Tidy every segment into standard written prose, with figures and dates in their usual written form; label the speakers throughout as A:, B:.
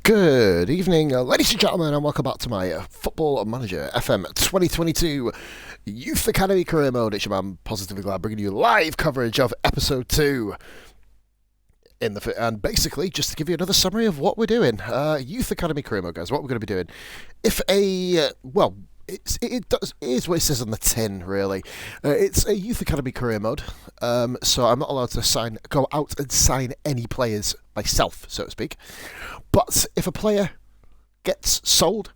A: Good evening, ladies and gentlemen, and welcome back to my Football Manager FM22 Youth Academy Career Mode. It's your man, Positively Glad, bringing you live coverage of Episode 2. And basically, just to give you another summary of what we're doing. Youth Academy Career Mode, guys, what we're going to be doing. If it is what it says on the tin, really. It's a Youth Academy Career Mode, so I'm not allowed to go out and sign any players myself, so to speak. But if a player gets sold,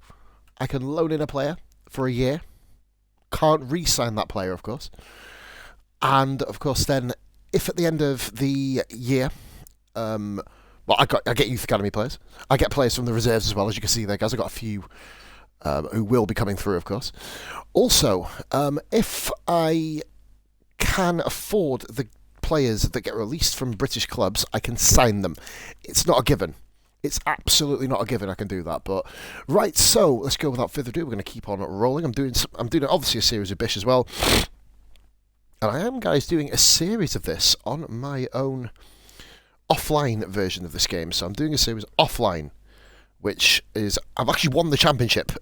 A: I can loan in a player for a year. Can't re-sign that player, of course. And, of course, then, if at the end of the year, I get Youth Academy players. I get players from the reserves as well, as you can see there, guys. I've got a few who will be coming through, of course. Also, if I can afford the players that get released from British clubs, I can sign them. It's not a given. It's absolutely not a given I can do that. But right, so let's go without further ado. We're going to keep on rolling. I'm doing obviously a series of Bish as well. And I am, guys, doing a series of this on my own offline version of this game. So I'm doing a series offline, which is, I've actually won the championship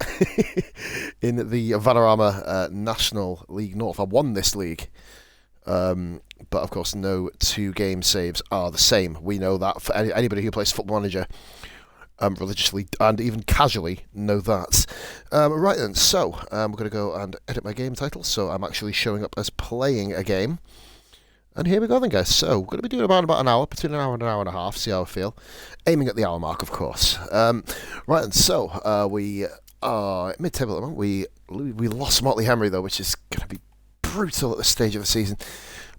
A: in the Vanarama National League North. I won this league. But of course, no 2 game saves are the same. We know that for anybody who plays Football Manager religiously and even casually know that. Right then, so we're going to go and edit my game title. So I'm actually showing up as playing a game. And here we go then, guys. So we're going to be doing about an hour, between an hour and a half, see how I feel. Aiming at the hour mark, of course. Right then, so we are mid-table at the moment. We lost Motley Henry, though, which is going to be brutal at this stage of the season.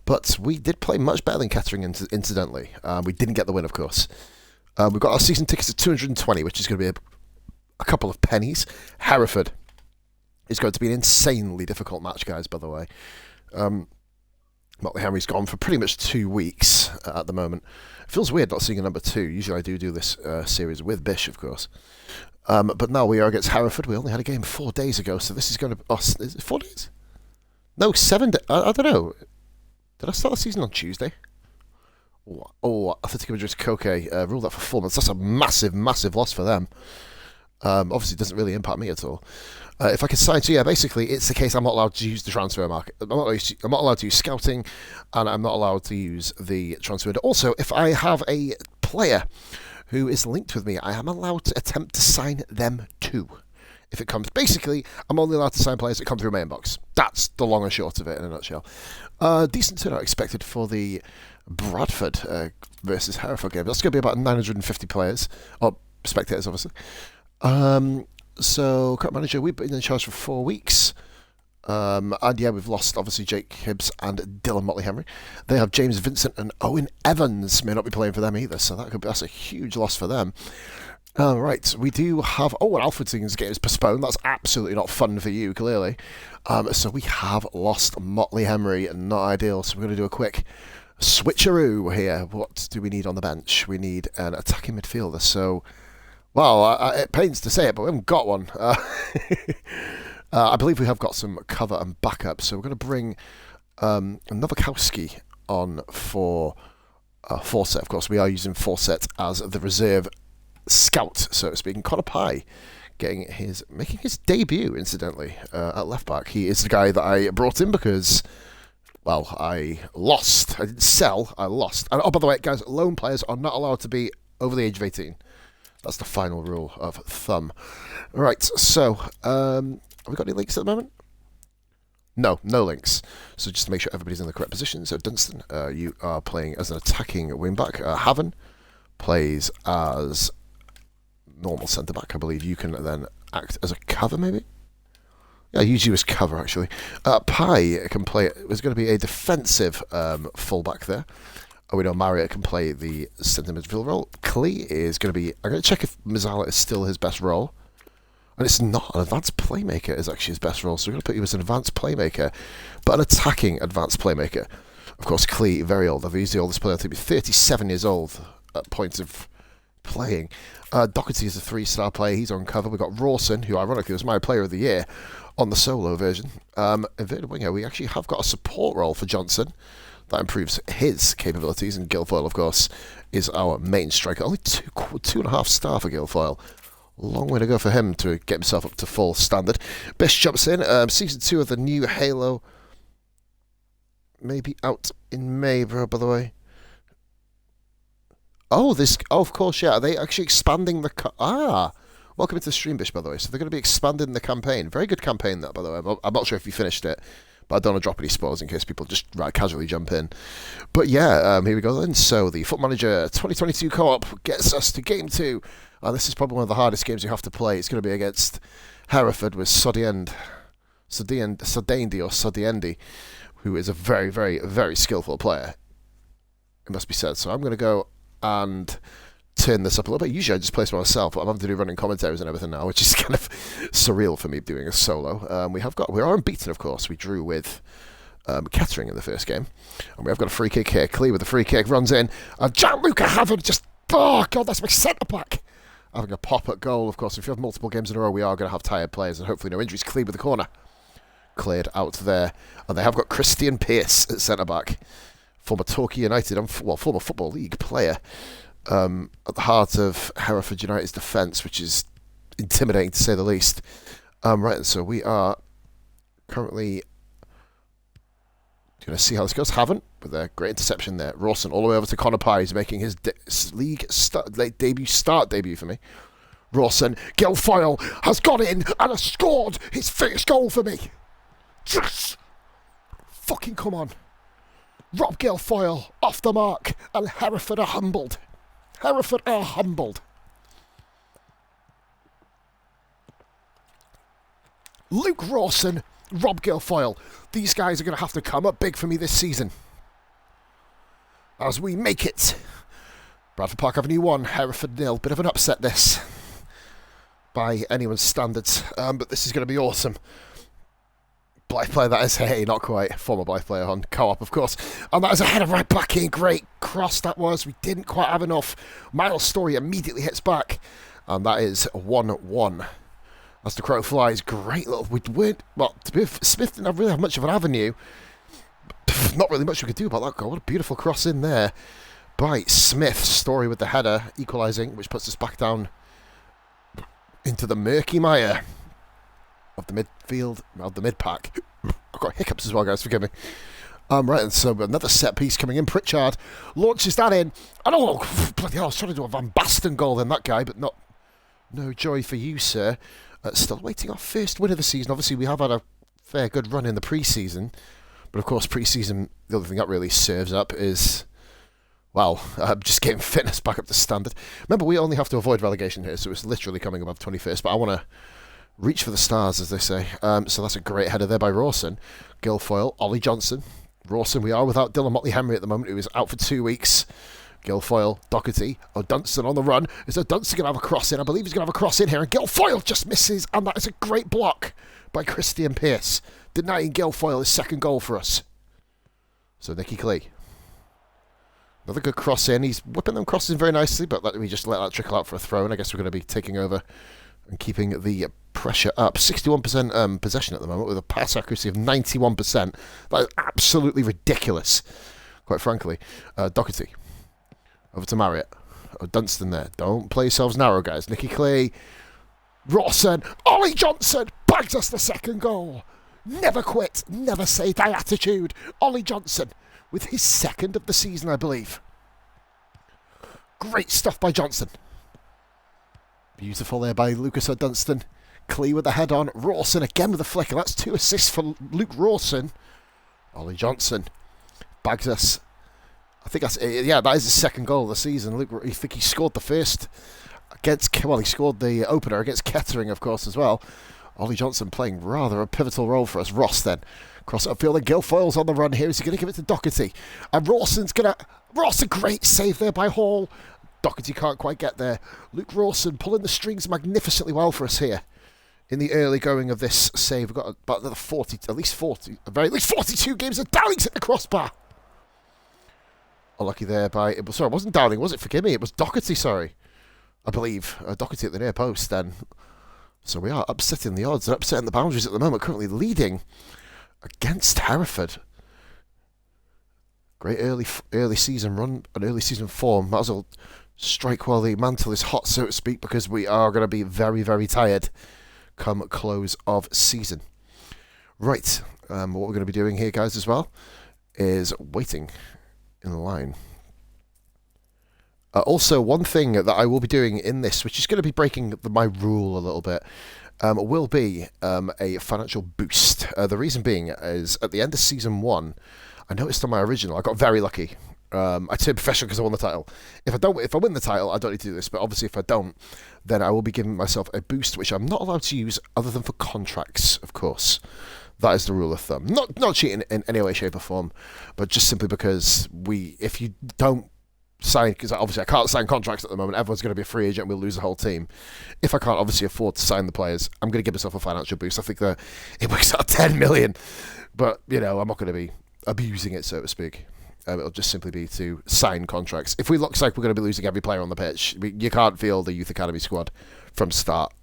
A: But we did play much better than Kettering, incidentally. We didn't get the win, of course. We've got our season tickets at 220, which is going to be a couple of pennies. Hereford is going to be an insanely difficult match, guys, by the way. Motley Henry's gone for pretty much 2 weeks at the moment. It feels weird not seeing a number 2. Usually I do this series with Bish, of course. But now we are against Hereford. We only had a game 4 days ago, so this is going to be... is it 4 days? No, 7 days. I don't know. Did I start the season on Tuesday? Atletico Madrid's Koke ruled out for 4 months. That's a massive, massive loss for them. Obviously, it doesn't really impact me at all. If I could sign, so yeah, basically, it's the case I'm not allowed to use the transfer market. I'm not allowed to use scouting, and I'm not allowed to use the transfer window. Also, if I have a player who is linked with me, I am allowed to attempt to sign them too. If it comes, basically, I'm only allowed to sign players that come through my inbox. That's the long and short of it in a nutshell. Decent turnout expected for the Bradford versus Hereford game. That's going to be about 950 players, or spectators, obviously. So, current manager, we've been in charge for 4 weeks. And yeah, we've lost, obviously, Jake Hibbs and Dylan Motley Henry. They have James Vincent and Owen Evans. May not be playing for them either, so that's a huge loss for them. Right, we do have... and Alfredson's game is postponed. That's absolutely not fun for you, clearly. So we have lost Motley Henry. Not ideal, so we're going to do a quick switcheroo here. What do we need on the bench? We need an attacking midfielder, so... Well, it pains to say it, but we haven't got one. I believe we have got some cover and backup, so we're going to bring Nowakowski on for Fawcett. Of course, we are using Fawcett as the reserve scout, so to speak. And Connor Pye making his debut, incidentally, at left back. He is the guy that I brought in because, well, I lost. I didn't sell, I lost. And, by the way, guys, loan players are not allowed to be over the age of 18. That's the final rule of thumb. Right, so, have we got any links at the moment? No links. So just to make sure everybody's in the correct position. So Dunstan, you are playing as an attacking wing-back. Haven plays as normal centre-back. I believe you can then act as a cover, maybe? Yeah, use you as cover, actually. Pye can play... There's going to be a defensive full-back there. We know Marriott can play the centre midfield role. Klee is going to be... I'm going to check if Mazzala is still his best role. And it's not. An advanced playmaker is actually his best role. So we're going to put you as an advanced playmaker. But an attacking advanced playmaker. Of course, Klee, very old. He's the oldest player to be 37 years old at point of playing. Doherty is a 3-star player. He's on cover. We've got Rawson, who ironically was my player of the year on the solo version. Inverted winger. We actually have got a support role for Johnson. that improves his capabilities, and Guilfoyle, of course, is our main striker. Only 2.5 star for Guilfoyle. Long way to go for him to get himself up to full standard. Bish jumps in. Season 2 of the new Halo. Maybe out in May, bro, by the way. Oh, of course, yeah. Are they actually expanding the... Welcome to the stream, Bish, by the way. So they're going to be expanding the campaign. Very good campaign, that, by the way. I'm not sure if you finished it, but I don't want to drop any spoilers in case people just casually jump in. But yeah, here we go then. So the Foot Manager 2022 co-op gets us to Game 2. This is probably one of the hardest games you have to play. It's going to be against Hereford with Sodiendi, who is a very, very, very skillful player, it must be said. So I'm going to go and turn this up a little bit. Usually I just play by myself, but I'm having to do running commentaries and everything now, which is kind of surreal for me doing a solo. We are unbeaten, of course. We drew with Kettering in the first game, and we have got a free kick here. Clee with the free kick runs in, and Gianluca Havard just, oh god, that's my centre back, having a pop at goal. Of course, if you have multiple games in a row, we are going to have tired players, and hopefully no injuries. Clee with the corner, cleared out there, and they have got Christian Pearce at centre back, former Torquay United, former Football League player. At the heart of Hereford United's defence, which is intimidating to say the least. Right, so we are currently going to see how this goes. Haven't, with a great interception there. Rawson all the way over to Connor Pye. He's making his league debut for me. Rawson, Guilfoyle has got in and has scored his first goal for me. Yes! Fucking come on. Rob Guilfoyle off the mark, and Hereford are humbled. Hereford are humbled. Luke Rawson, Rob Guilfoyle. These guys are going to have to come up big for me this season. As we make it. Bradford Park Avenue 1, Hereford 0. Bit of an upset this, by anyone's standards. But this is going to be awesome. Blythe player, that is. Hey, not quite. Former Blythe player on co-op, of course. And that is a header right back in. Great cross that was. We didn't quite have enough. Miles Story immediately hits back. And that is 1-1. As the crow flies, great little... Smith didn't really have much of an avenue. Not really much we could do about that goal. What a beautiful cross in there by Smith. Story with the header, equalising, which puts us back down into the murky mire of the midfield, of the mid-pack. I've got hiccups as well, guys, forgive me. Right, and so another set piece coming in. Pritchard launches that in. And bloody hell, I was trying to do a Van Basten goal then, that guy, but no joy for you, sir. Still waiting our first win of the season. Obviously, we have had a fair good run in the pre-season, but of course, pre-season, the other thing that really serves up is, well, just getting fitness back up to standard. Remember, we only have to avoid relegation here, so it's literally coming above 21st, but I want to reach for the stars, as they say. So that's a great header there by Rawson. Guilfoyle, Ollie Johnson. Rawson, we are without Dylan Motley-Henry at the moment, who is out for 2 weeks. Guilfoyle, Doherty, Dunstan on the run. Is Dunstan going to have a cross in? I believe he's going to have a cross in here, and Guilfoyle just misses, and that is a great block by Christian Pearce, denying Guilfoyle his second goal for us. So Nicky Clee. Another good cross in. He's whipping them crosses in very nicely, but we just let that trickle out for a throw, and I guess we're going to be taking over and keeping the pressure up. 61% possession at the moment with a pass accuracy of 91%. That is absolutely ridiculous, quite frankly. Doherty. Over to Marriott. Dunstan there. Don't play yourselves narrow, guys. Nicky Clay. Rawson. Ollie Johnson bags us the second goal. Never quit. Never say die attitude. Ollie Johnson with his second of the season, I believe. Great stuff by Johnson. Beautiful there by Lucas Dunstan. Clee with the head on. Rawson again with a flicker. That's 2 assists for Luke Rawson. Ollie Johnson bags us. I think that is his second goal of the season. Luke, I think he scored the first against, well, he scored the opener against Kettering, of course, as well. Ollie Johnson playing rather a pivotal role for us. Ross then. Cross upfield, and Guilfoyle's on the run here. Is he going to give it to Doherty? And Rawson's going to... Rawson, great save there by Hall. Doherty can't quite get there. Luke Rawson pulling the strings magnificently well for us here in the early going of this save. We've got about another 40, at least 42 games of Dowling's at the crossbar. Unlucky there by... Sorry, it wasn't Dowling, was it? Forgive me. It was Doherty, sorry. I believe. Doherty at the near post then. So we are upsetting the odds and upsetting the boundaries at the moment. Currently leading against Hereford. Great early season run, an early season form. Might as well strike while the mantle is hot, so to speak, because we are going to be very, very tired come close of season. Right, what we're going to be doing here, guys, as well, is waiting in line. Also, one thing that I will be doing in this, which is going to be breaking my rule a little bit, will be a financial boost. The reason being is at the end of season 1, I noticed on my original, I got very lucky. I turned professional because I won the title. If I win the title, I don't need to do this. But obviously, if I don't, then I will be giving myself a boost, which I'm not allowed to use other than for contracts, of course. That is the rule of thumb. Not cheating in any way, shape, or form, but just simply because if you don't sign, because obviously I can't sign contracts at the moment. Everyone's going to be a free agent. We'll lose the whole team. If I can't obviously afford to sign the players, I'm going to give myself a financial boost. I think that it works out 10 million, but I'm not going to be abusing it, so to speak. It'll just simply be to sign contracts. If we looks like we're going to be losing every player on the pitch, you can't field the Youth Academy squad from start.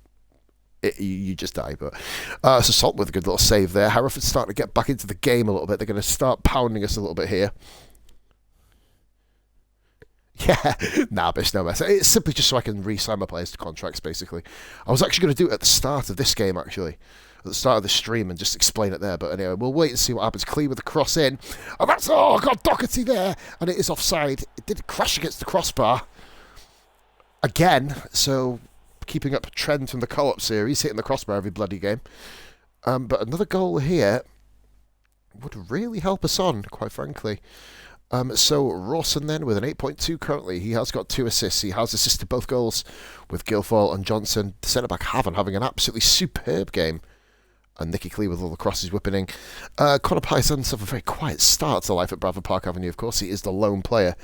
A: You just die. But so Salt with a good little save there. Hereford's starting to get back into the game a little bit. They're going to start pounding us a little bit here. Yeah, nah, but it's no mess. It's simply just so I can re-sign my players to contracts, basically. I was actually going to do it at the start of this game, actually. At the start of the stream and just explain it there. But anyway, we'll wait and see what happens. Clee with the cross in. And that's, got Doherty there. And it is offside. It did crash against the crossbar. Again, so keeping up a trend from the co-op series, hitting the crossbar every bloody game. But another goal here would really help us on, quite frankly. So Rawson then with an 8.2 currently. He has got 2 assists. He has assisted both goals with Guilfoyle and Johnson. The centre-back having an absolutely superb game. And Nicky Clee with all the crosses whipping in. Connor Pies doesn't have a very quiet start to life at Bradford Park Avenue, of course. He is the lone player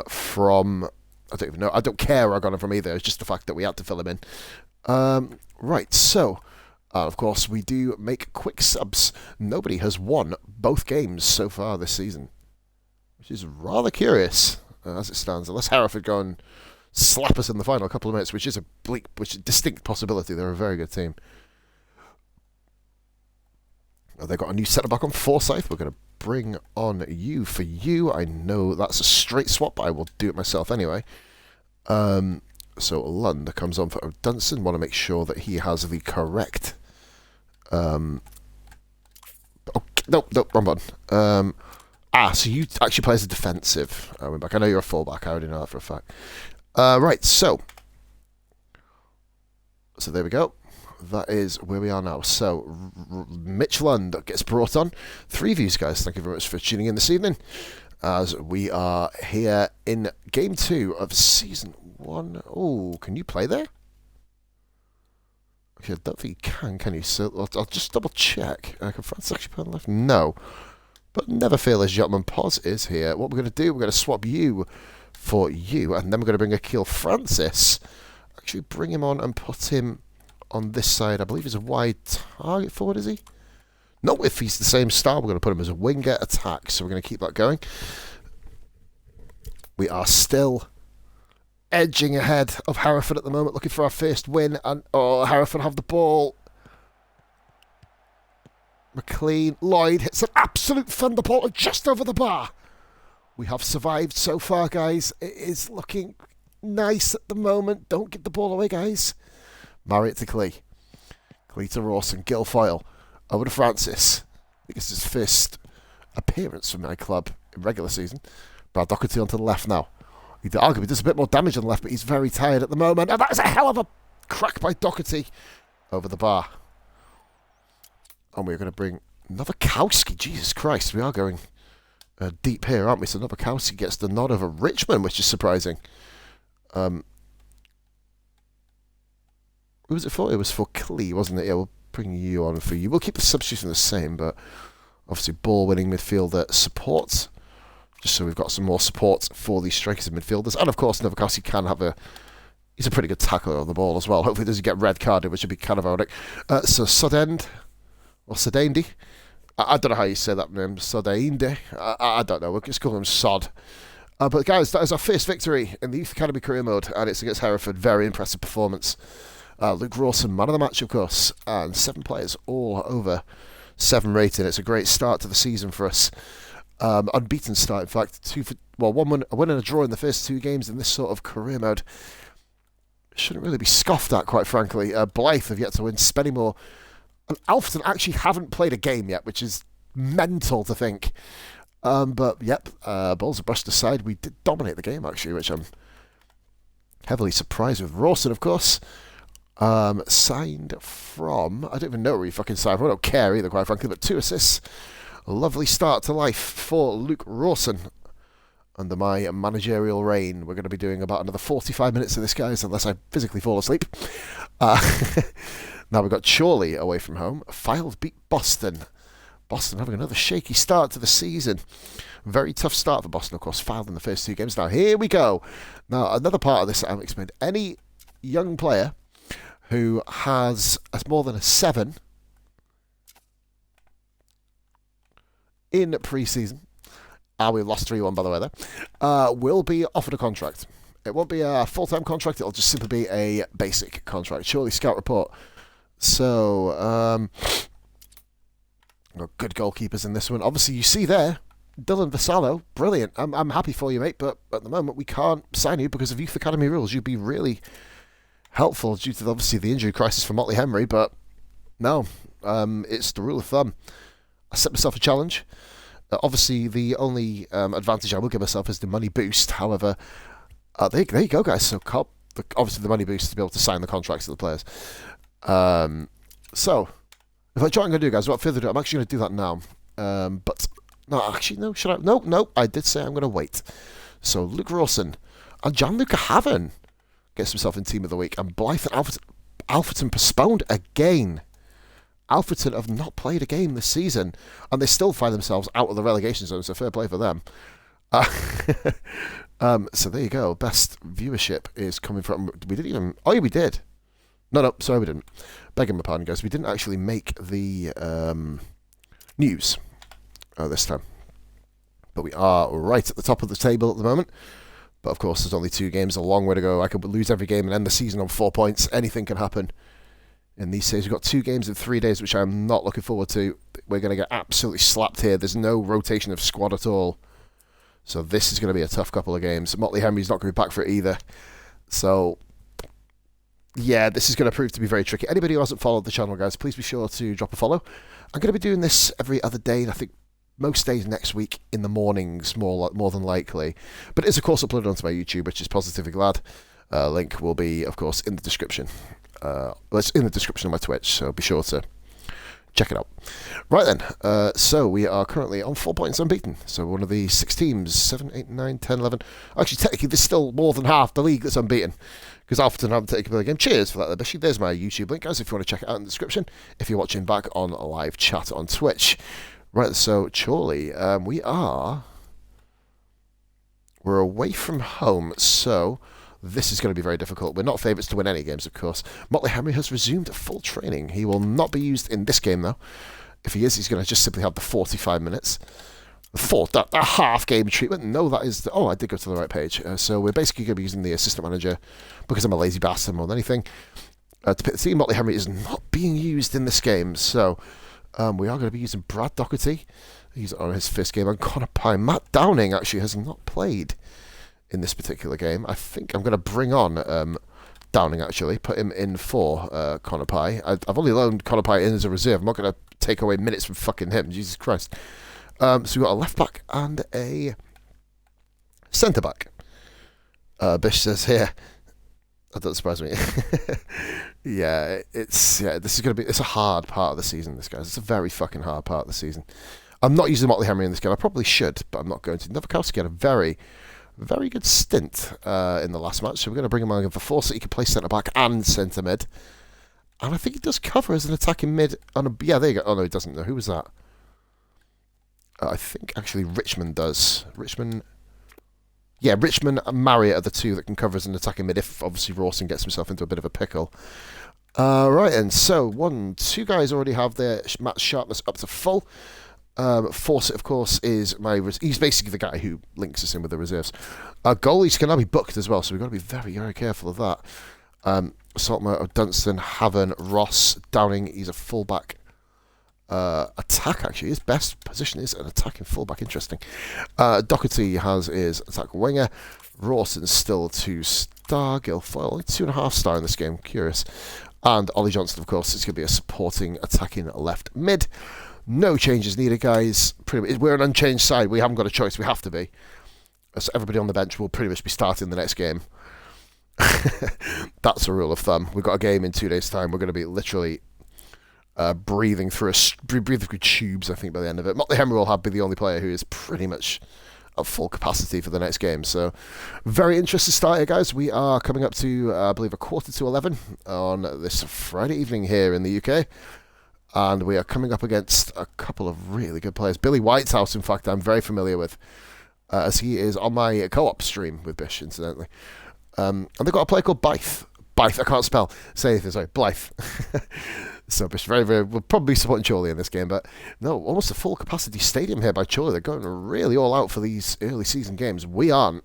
A: from... I don't even know. I don't care where I got him from either. It's just the fact that we had to fill him in. Right, so... of course, we do make quick subs. Nobody has won both games so far this season. Which is rather curious, as it stands. Unless Hereford go and slap us in the final couple of minutes, which is a distinct possibility. They're a very good team. They've got a new centre-back on Forsyth. We're going to bring on you for you. I know that's a straight swap, but I will do it myself anyway. So Lund comes on for O'Dunson. Want to make sure that he has the correct... no, wrong one. So you actually play as a defensive wing-back. I know you're a full-back. I already know that for a fact. Right, so there we go. That is where we are now. So, Mitch Lund gets brought on. 3 views, guys. Thank you very much for tuning in this evening. As we are here in Game 2 of Season 1. Oh, can you play there? Okay, I don't think you can you? So, I'll just double-check. Can France actually play on the left? No. But never fear, ladies and gentlemen. Pos is here. What we're going to do, we're going to swap you for you. And then we're going to bring Akil Francis. Actually, bring him on and put him... on this side. I believe he's a wide target forward, is he? No, if he's the same style, we're going to put him as a winger attack. So we're going to keep that going. We are still edging ahead of Hereford at the moment, looking for our first win. And Hereford have the ball. McLean, Lloyd hits an absolute thunderbolt just over the bar. We have survived so far, guys. It is looking nice at the moment. Don't give the ball away, guys. Marriott to Clee. Clee to Rawson. Guilfoyle. Over to Francis. I think it's his first appearance for my club in regular season. Brad Doherty onto the left now. He arguably does a bit more damage on the left, but he's very tired at the moment. And that is a hell of a crack by Doherty over the bar. And we're going to bring Nowakowski. Jesus Christ, we are going deep here, aren't we? So Nowakowski gets the nod over Richmond, which is surprising. Who was it for? It was for Clee, wasn't it? Yeah, we'll bring you on for you. We'll keep the substitution the same, but obviously ball-winning midfielder support. Just so we've got some more support for these strikers and midfielders. And of course, Nowakowski can have he's a pretty good tackler on the ball as well. Hopefully he doesn't get red carded, which would be kind of ironic. So Sudend, or Sudendi. I don't know how you say that name. Sudendi. I don't know. We'll just call him Sod. But guys, that is our first victory in the Youth Academy career mode, and it's against Hereford. Very impressive performance. Luke Rawson, man of the match, of course, and 7 players all over 7 rating. It's a great start to the season for us. Unbeaten start, in fact. One win, a win and a draw in the first 2 games in this sort of career mode. Shouldn't really be scoffed at, quite frankly. Blythe have yet to win. Spennymoor and Alfreton actually haven't played a game yet, which is mental to think. But, yep, balls are brushed aside. We did dominate the game, actually, which I'm heavily surprised with. Rawson, of course, signed from... I don't even know where he fucking signed from. I don't care either, quite frankly, but 2 assists. A lovely start to life for Luke Rawson. Under my managerial reign, we're going to be doing about another 45 minutes of this, guys, unless I physically fall asleep. Now we've got Chorley away from home. Files beat Boston. Boston having another shaky start to the season. Very tough start for Boston, of course. Filed in the first 2 games. Now, here we go. Now, another part of this I haven't explained. Any young player who has more than a 7 in pre-season, we lost 3-1, by the way, there, will be offered a contract. It won't be a full-time contract. It'll just simply be a basic contract. Surely scout report. So, good goalkeepers in this one. Obviously, you see there, Dylan Vassallo, brilliant. I'm happy for you, mate, but at the moment we can't sign you because of Youth Academy rules. You'd be really helpful due to, obviously, the injury crisis for Motley Henry, but no, it's the rule of thumb. I set myself a challenge. Obviously, the only advantage I will give myself is the money boost. However, there you go, guys. So, obviously, the money boost to be able to sign the contracts of the players. So, if what I'm going to do, guys, without further ado, I'm actually going to do that now. But, no, actually, no, should I? No, I did say I'm going to wait. So, Luke Rawson and Gianluca Haven gets himself in Team of the Week. And Blythe and Alfreton postponed again. Alfreton have not played a game this season, and they still find themselves out of the relegation zone, so fair play for them. So there you go. Best viewership is coming from... We didn't even... Oh, yeah, we did. No, sorry, we didn't. Begging my pardon, guys. We didn't actually make the news this time. But we are right at the top of the table at the moment. But, of course, there's only 2 games, a long way to go. I could lose every game and end the season on 4 points. Anything can happen. In these days, we've got 2 games in 3 days, which I'm not looking forward to. We're going to get absolutely slapped here. There's no rotation of squad at all. So this is going to be a tough couple of games. Motley Henry's not going to be back for it either. So, yeah, this is going to prove to be very tricky. Anybody who hasn't followed the channel, guys, please be sure to drop a follow. I'm going to be doing this every other day, and I think most days next week in the mornings, more than likely. But it is, of course, uploaded onto my YouTube, which is Positively Glad. Link will be, of course, in the description. It's in the description of my Twitch, so be sure to check it out. Right then, so we are currently on 4 points unbeaten. So one of the 6 teams, 7, 8, 9, 10, 11. Actually, technically, there's still more than half the league that's unbeaten because Alfreton haven't taken a game. Cheers for that, Bishy. There's my YouTube link, guys, if you want to check it out in the description. If you're watching back on live chat on Twitch. Right, so Chorley, we're away from home, so... This is going to be very difficult. We're not favourites to win any games, of course. Motley Henry has resumed full training. He will not be used in this game, though. If he is, he's going to just simply have the 45 minutes. That half-game treatment. No, that is... I did go to the right page. So we're basically going to be using the assistant manager, because I'm a lazy bastard more than anything, to pick the team. Motley Henry is not being used in this game. So we are going to be using Brad Doherty. He's on his first game. And Connor Pye. Matt Downing, actually, has not played in this particular game. I think I'm going to bring on Downing, actually. Put him in for Connor Pye. I've only loaned Connor Pye in as a reserve. I'm not going to take away minutes from fucking him. Jesus Christ. So we've got a left-back and a centre-back. Bish says here... That doesn't surprise me. This is going to be... It's a hard part of the season, this, guys. It's a very fucking hard part of the season. I'm not using Motley Henry in this game. I probably should, but I'm not going to. Nowakowski had a very... very good stint in the last match, so we're going to bring him on for 4 so he can play centre-back and centre-mid. And I think he does cover as an attacking mid. Yeah, there you go. Oh, no, he doesn't. No, who was that? I think, actually, Richmond does. Richmond and Marriott are the 2 that can cover as an attacking mid if, obviously, Rawson gets himself into a bit of a pickle. Right, and so 2 guys already have their match sharpness up to full. Fawcett, of course, is he's basically the guy who links us in with the reserves. Goalies can now be booked as well, so we've got to be very, very careful of that. Saltmer, Dunstan, Haven, Ross, Downing, he's a fullback. attack, actually. His best position is an attacking fullback. Interesting. Doherty has his attack winger. Rawson's still 2-star. Guilfoyle only 2.5-star in this game. Curious. And Ollie Johnson, of course, is going to be a supporting attacking left mid. No changes needed, guys. We're an unchanged side. We haven't got a choice. We have to be. So everybody on the bench will pretty much be starting the next game. That's a rule of thumb. We've got a game in 2 days' time. We're going to be literally breathing through tubes, I think, by the end of it. Motley Henry will be the only player who is pretty much at full capacity for the next game. So, very interesting start here, guys. We are coming up to, I believe, 11:15 on this Friday evening here in the UK. And we are coming up against a couple of really good players. Billy Whitehouse, in fact, I'm very familiar with, as he is on my co-op stream with Bish, incidentally. And they've got a player called Blythe. Blythe, I can't spell. Say anything, sorry. Blythe. So Bish, we'll probably be supporting Chorley in this game, but no, almost a full capacity stadium here by Chorley. They're going really all out for these early season games. We aren't,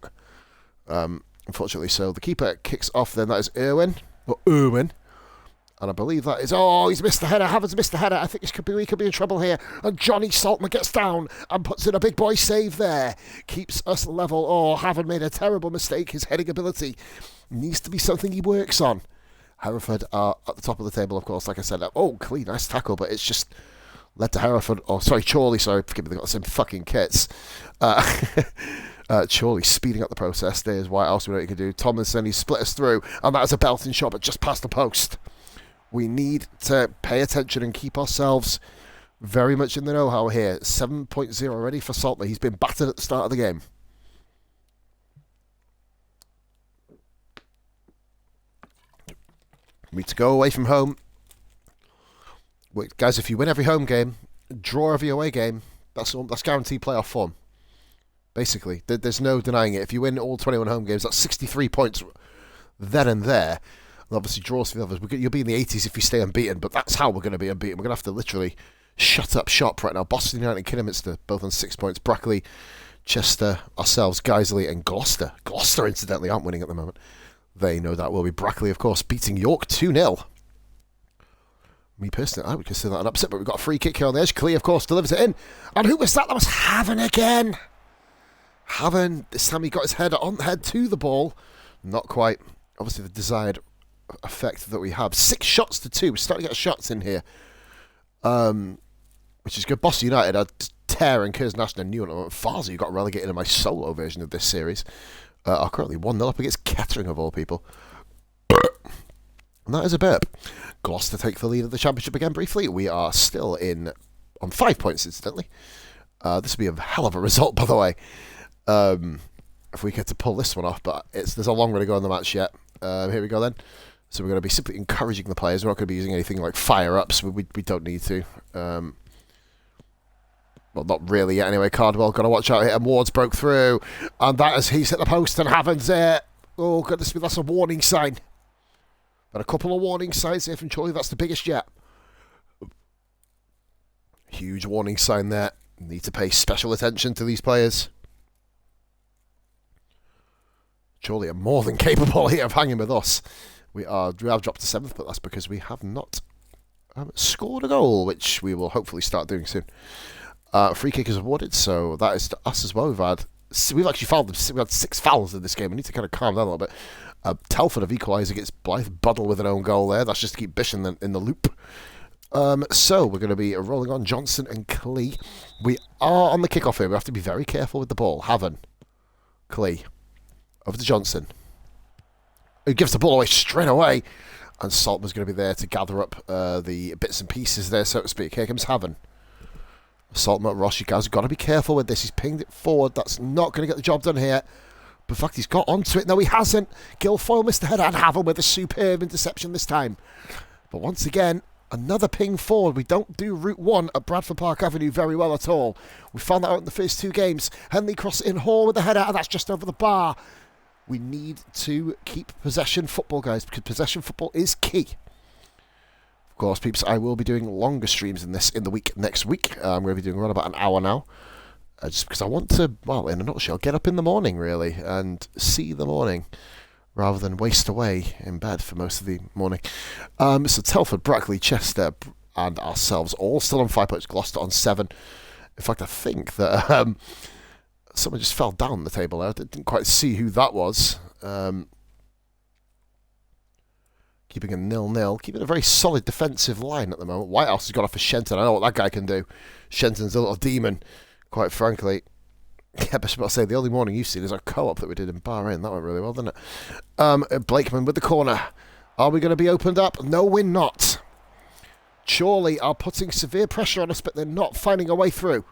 A: unfortunately. So the keeper kicks off then. That is Irwin. And I believe that is... Oh, he's missed the header. Havertz missed the header. I think we could be in trouble here. And Johnny Saltman gets down and puts in a big boy save there. Keeps us level. Oh, Havertz made a terrible mistake. His heading ability needs to be something he works on. Hereford are at the top of the table, of course, like I said. Oh, clean, nice tackle, but it's just led to Hereford. Oh, sorry, Chorley, sorry. Forgive me, they've got the same fucking kits. Chorley speeding up the process. There's Whitehouse, we know what he can do. Tomlinson, he split us through, and that is a belting shot, but just past the post. We need to pay attention and keep ourselves very much in the know-how here. 7.0 already for Saltman. He's been battered at the start of the game. We need to go away from home. Wait, guys, if you win every home game, draw every away game, that's guaranteed playoff form. Basically, there's no denying it. If you win all 21 home games, that's 63 points then and there. And obviously, draws for the others. You'll be in the 80s if you stay unbeaten, but that's how we're going to be unbeaten. We're going to have to literally shut up shop right now. Boston United and Kidderminster, both on 6 points. Brackley, Chester, ourselves, Guiseley, and Gloucester. Gloucester, incidentally, aren't winning at the moment. They know that will be Brackley, of course, beating York 2-0. Me personally, I would consider that an upset, but we've got a free kick here on the edge. Clee, of course, delivers it in. And who was that? That was Haven again. Haven, this time he got his head to the ball. Not quite, obviously, the desired effect that we have. 6 shots to 2. We're starting to get shots in here. Which is good. Boston United are tearing Kers National and Newton. Farsley got relegated in my solo version of this series. Are currently 1-0 up against Kettering, of all people. And that is a burp. Gloucester take the lead of the championship again briefly. We are still on 5 points, incidentally. This would be a hell of a result, by the way, if we get to pull this one off. But there's a long way to go in the match yet. Here we go then. So we're going to be simply encouraging the players. We're not going to be using anything like fire-ups. We don't need to. Well, not really yet anyway. Cardwell got to watch out here. And Ward's broke through. And he's hit the post and Haven's there. Oh, goodness me, that's a warning sign. But a couple of warning signs here from Chorley. That's the biggest yet. Huge warning sign there. Need to pay special attention to these players. Chorley are more than capable here of hanging with us. We have dropped to 7th, but that's because we have not scored a goal, which we will hopefully start doing soon. Free kick is awarded, so that is to us as well. We've actually fouled them. We had 6 fouls in this game. We need to kind of calm down a little bit. Telford have equalised against Blythe. Buddle with an own goal there. That's just to keep Bish in the loop. So we're going to be rolling on Johnson and Clee. We are on the kickoff here. We have to be very careful with the ball. Haven, Clee, over to Johnson, who gives the ball away straight away. And Saltman's going to be there to gather up the bits and pieces there, so to speak. Here comes Haven. Saltman, Ross, you guys have got to be careful with this. He's pinged it forward. That's not going to get the job done here. But in fact, he's got onto it. No, he hasn't. Guilfoyle missed the header and Haven with a superb interception this time. But once again, another ping forward. We don't do Route 1 at Bradford Park Avenue very well at all. We found that out in the first 2 games. Henley cross in, Hall with the header, and that's just over the bar. We need to keep possession football, guys, because possession football is key. Of course, peeps, I will be doing longer streams in the week next week. I'm going to be doing around about an hour now. Just because I want to, well, in a nutshell, get up in the morning, really, and see the morning, rather than waste away in bed for most of the morning. So Telford, Brackley, Chester, and ourselves all still on 5 points. Gloucester on 7. In fact, I think that someone just fell down the table there. I didn't quite see who that was. Keeping a 0-0. Keeping a very solid defensive line at the moment. Whitehouse has gone off for Shenton. I know what that guy can do. Shenton's a little demon, quite frankly. Yeah, but I'll say the only morning you've seen is our co-op that we did in Bahrain. That went really well, didn't it? Blakeman with the corner. Are we going to be opened up? No, we're not. Chorley are putting severe pressure on us, but they're not finding a way through.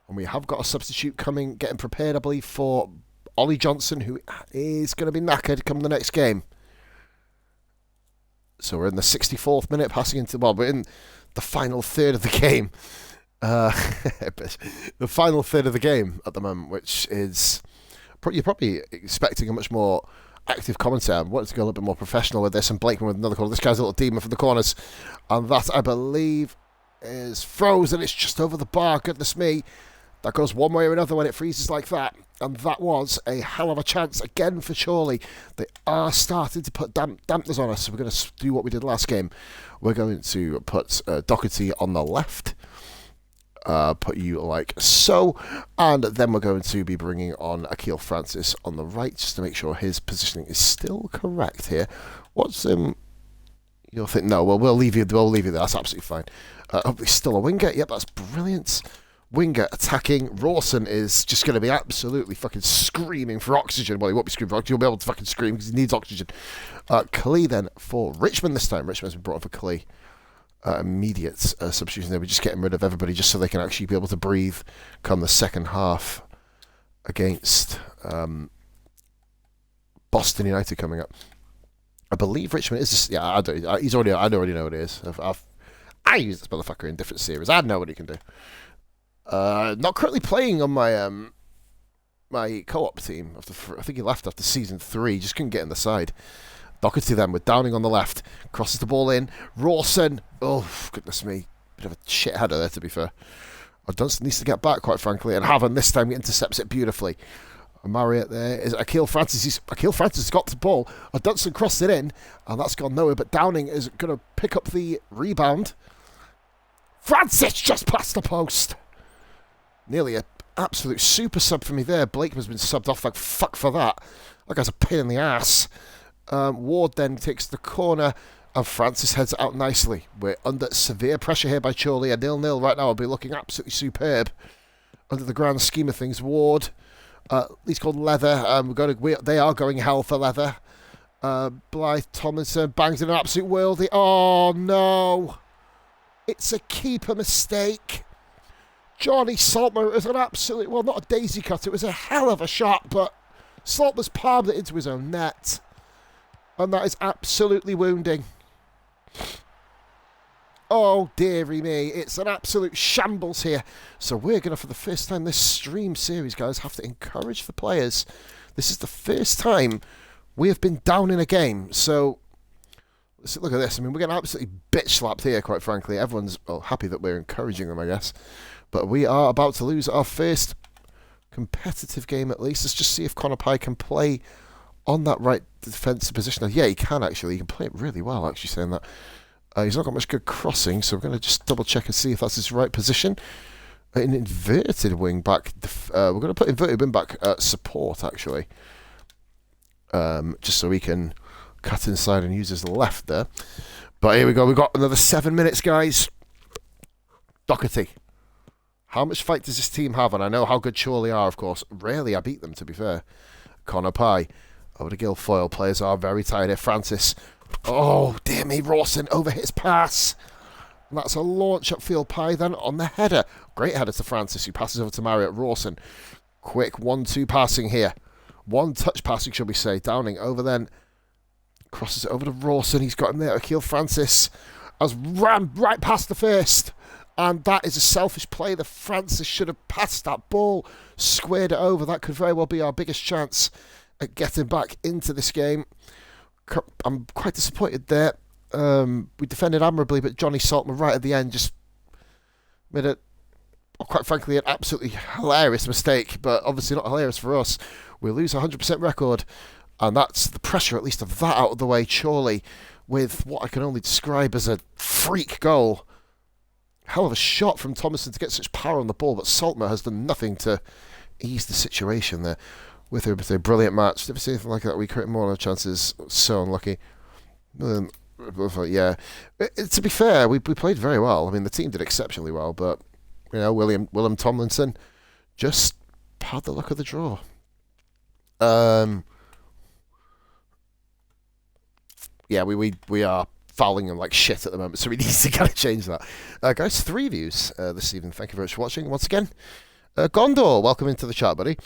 A: And we have got a substitute coming, getting prepared, I believe, for Ollie Johnson, who is going to be knackered come the next game. So we're in the 64th minute, passing into, well, we're in the final third of the game. The final third of the game at the moment, which is, you're probably expecting a much more active commentary. I wanted to go a little bit more professional with this, and Blakeman with another corner. This guy's a little demon from the corners, and that, I believe, is frozen. It's just over the bar. Goodness me. That goes one way or another when it freezes like that. And that was a hell of a chance again for Chorley. They are starting to put dampeners on us. So we're going to do what we did last game. We're going to put Doherty on the left. Put you like so. And then we're going to be bringing on Akil Francis on the right, just to make sure his positioning is still correct here. What's you'll think, no, well, we'll leave you there. That's absolutely fine. Hopefully still a winger. Yep, that's brilliant. Winger attacking. Rawson is just going to be absolutely fucking screaming for oxygen. Well, he won't be screaming for oxygen. He'll be able to fucking scream because he needs oxygen. Klee then for Richmond this time. Richmond's been brought on for Klee. Immediate substitution there. We're just getting rid of everybody just so they can actually be able to breathe come the second half against Boston United coming up. I believe Richmond is just, I already know what it is. I use this motherfucker in different series. I know what he can do. Not currently playing on my my co-op team. I think he left after season 3. Just couldn't get in the side. Doherty then with Downing on the left. Crosses the ball in. Rawson. Oh, goodness me. Bit of a shit header there, to be fair. Dunstan needs to get back, quite frankly. And Haven this time intercepts it beautifully. Marriott there is Akil Francis. Akil Francis has got the ball. Dunstan crossed it in. And that's gone nowhere. But Downing is going to pick up the rebound. Francis just past the post. Nearly an absolute super sub for me there. Blakeman's been subbed off like fuck for that. That guy's a pain in the ass. Ward then takes the corner and Francis heads out nicely. We're under severe pressure here by Chorley. A 0-0 right now will be looking absolutely superb. Under the grand scheme of things, Ward, he's called Leather. They are going hell for Leather. Blythe Tomlinson bangs in an absolute worldie. Oh no! It's a keeper mistake. Johnny Saltmer is an absolute, well, not a daisy cut, it was a hell of a shot, but Saltmer's palmed it into his own net. And that is absolutely wounding. Oh, dearie me, it's an absolute shambles here. So we're going to, for the first time this stream series, guys, have to encourage the players. This is the first time we have been down in a game, so look at this. I mean, we're getting absolutely bitch slapped here, quite frankly. Everyone's happy that we're encouraging them, I guess. But we are about to lose our first competitive game at least. Let's just see if Connor Pye can play on that right defensive position. Yeah, he can actually. He can play it really well, actually, saying that. He's not got much good crossing, so we're going to just double check and see if that's his right position. An inverted wing back. We're going to put inverted wing back support, actually. Just so we can cut inside and use his left there. But here we go. We've got another 7 minutes, guys. Doherty. How much fight does this team have? And I know how good Chorley are, of course. Rarely I beat them, to be fair. Connor Pye. Over to Guilfoyle. Players are very tired here. Francis. Oh, dear me. Rawson over his pass. And that's a launch upfield. Pye then on the header. Great header to Francis, who passes over to Marriott. Rawson. Quick 1-2 passing here. One touch passing, shall we say. Downing over then. Crosses it over to Rawson. He's got him there. Akil Francis has ran right past the first. And that is a selfish play. The Francis should have passed that ball, squared it over. That could very well be our biggest chance at getting back into this game. I'm quite disappointed there. We defended admirably, but Johnny Saltman right at the end just made it, quite frankly, an absolutely hilarious mistake, but obviously not hilarious for us. We lose a 100% record, and that's the pressure, at least, of that out of the way. Chorley, with what I can only describe as a freak goal. hell of a shot from Thomason to get such power on the ball, but Saltmer has done nothing to ease the situation there. With a brilliant match. Never seen anything like that. We create more chances. So unlucky. Yeah. To be fair, we played very well. I mean, the team did exceptionally well, but William Tomlinson just had the luck of the draw. Yeah, we are fouling him like shit at the moment, so we need to kind of change that. Guys, 3 views this evening. Thank you very much for watching once again. Gondor, welcome into the chat, buddy.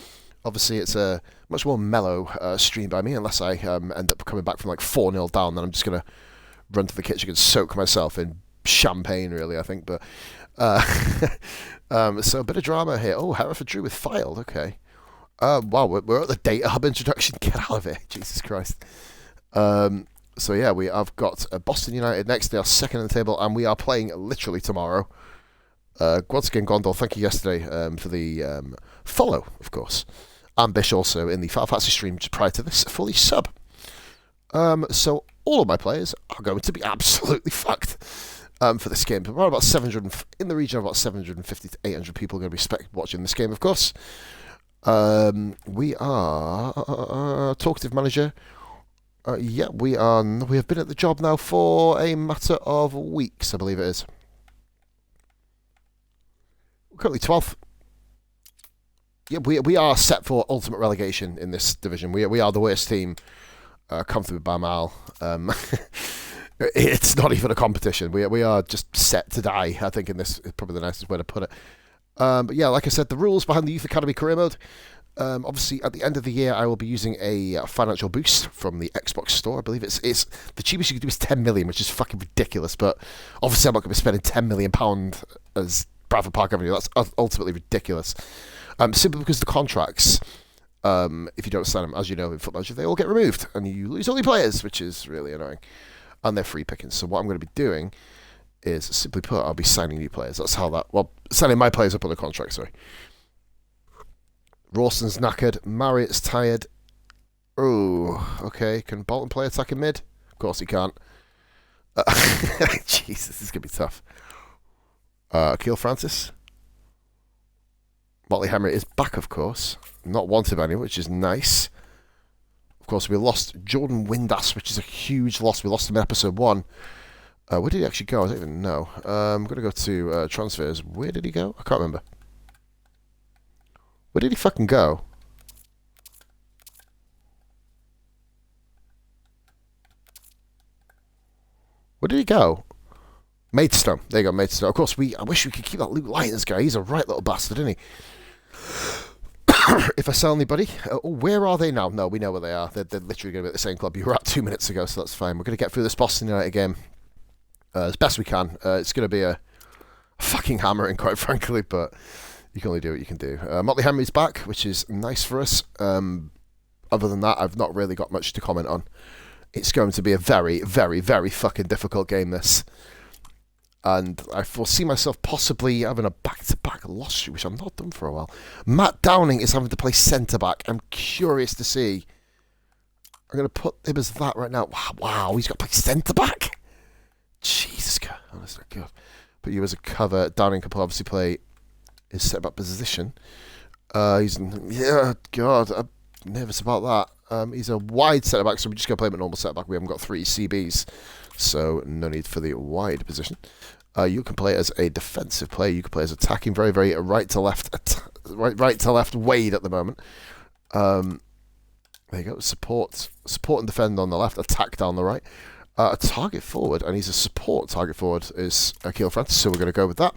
A: Obviously, it's a much more mellow stream by me, unless I end up coming back from like 4-0 down, then I'm just going to run to the kitchen and soak myself in champagne, really, I think. But so a bit of drama here. Oh, Hereford drew with Filed, okay. Wow, we're at the Data Hub introduction. Get out of here, Jesus Christ. So yeah, I've got Boston United next. They are second in the table, and we are playing literally tomorrow. Once again, Gondor, thank you yesterday for the follow, of course. And Bish also in the Final Fantasy stream prior to this, fully sub. So all of my players are going to be absolutely fucked for this game. But about 700, in the region of about 750 to 800 people are going to be watching this game, of course. We are talkative manager. Yeah, we have been at the job now for a matter of weeks, I believe it is. We're currently 12th. Yeah, we are set for ultimate relegation in this division. We are the worst team, comfortably by a mile. It's not even a competition. We are just set to die, I think, in this is probably the nicest way to put it. But yeah, like I said, the rules behind the Youth Academy career mode. Obviously, at the end of the year, I will be using a financial boost from the Xbox store. I believe it's the cheapest you can do is 10 million, which is fucking ridiculous. But obviously, I'm not going to be spending £10 million as Bradford Park Avenue. That's ultimately ridiculous. Simply because the contracts, if you don't sign them, as you know in Foot Manager, they all get removed, and you lose all your players, which is really annoying. And they're free pickings. So what I'm going to be doing is, simply put, I'll be signing new players. That's how that... Well, signing my players up on the contract, sorry. Rawson's knackered. Marriott's tired. Oh, okay. Can Bolton play attacking mid? Of course he can't. Jesus, this is going to be tough. Keel Francis. Motley Henry is back, of course. Not wanted by anyone, which is nice. Of course, we lost Jordan Windass, which is a huge loss. We lost him in episode 1. Where did he actually go? I don't even know. I'm going to go to transfers. Where did he go? I can't remember. Where did he fucking go? Where did he go? Maidstone. There you go, Maidstone. Of course, I wish we could keep that Luke Lyons guy. He's a right little bastard, isn't he? If I sell anybody, where are they now? No, we know where they are. They're literally going to be at the same club you were at 2 minutes ago, so that's fine. We're going to get through this Boston United game as best we can. It's going to be a fucking hammering, quite frankly, but you can only do what you can do. Motley Henry's back, which is nice for us. Other than that, I've not really got much to comment on. It's going to be a very, very, very fucking difficult game, this. And I foresee myself possibly having a back-to-back loss streak, which I've not done for a while. Matt Downing is having to play centre-back. I'm curious to see. I'm going to put him as that right now. Wow, he's got to play centre-back? Jesus, oh, that's not good. Put you as a cover. Downing can obviously play his centre-back position. Yeah, God, I'm nervous about that. He's a wide centre-back, so we're just going to play him at normal centre-back. We haven't got 3 CBs, so no need for the wide position. You can play as a defensive player. You can play as attacking, very, very right to left, right to left Wade at the moment. There you go. Support and defend on the left, attack down the right. A target forward, and he's a support target forward, is Akil Francis, so we're going to go with that.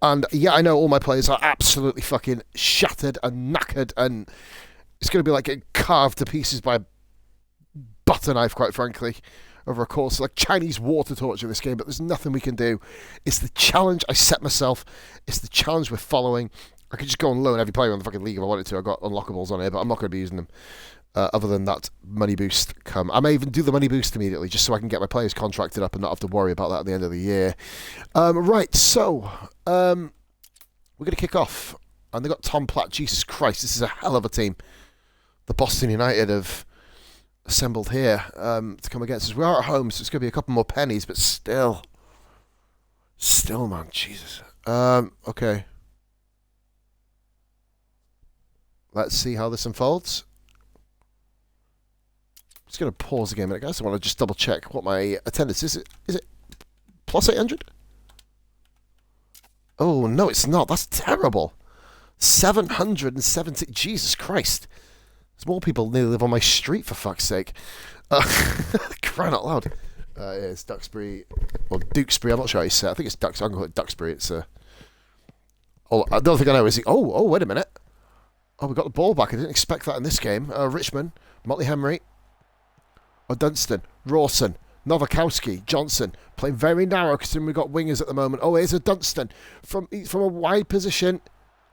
A: And yeah, I know all my players are absolutely fucking shattered and knackered, and it's going to be like getting carved to pieces by a butter knife, quite frankly, over a course like Chinese water torture in this game, but there's nothing we can do. It's the challenge I set myself. It's the challenge we're following. I could just go and loan every player on the fucking league if I wanted to. I've got unlockables on here, but I'm not going to be using them. Other than that money boost I may even do the money boost immediately, just so I can get my players contracted up and not have to worry about that at the end of the year. Right, so we're going to kick off. And they got Tom Platt. Jesus Christ, this is a hell of a team. The Boston United have assembled here to come against us. We are at home, so it's going to be a couple more pennies, but still, Still, man, Jesus. Okay. Let's see how this unfolds. I'm just going to pause again a minute, guys. I want to just double check what my attendance is. Is it plus 800? Oh, no, it's not. That's terrible. 770. Jesus Christ. There's more people nearly live on my street, for fuck's sake. Crying out loud. It's Duxbury. Or Dukesbury. I'm not sure how you say it. I think it's Duxbury. I'm going to call it Duxbury. It's Oh, I don't think I know. Is he? Oh, wait a minute. Oh, we got the ball back. I didn't expect that in this game. Richmond, Motley Henry, Dunstan, Rawson, Nowakowski, Johnson, playing very narrow considering we've got wingers at the moment. Oh, here's a Dunstan from a wide position.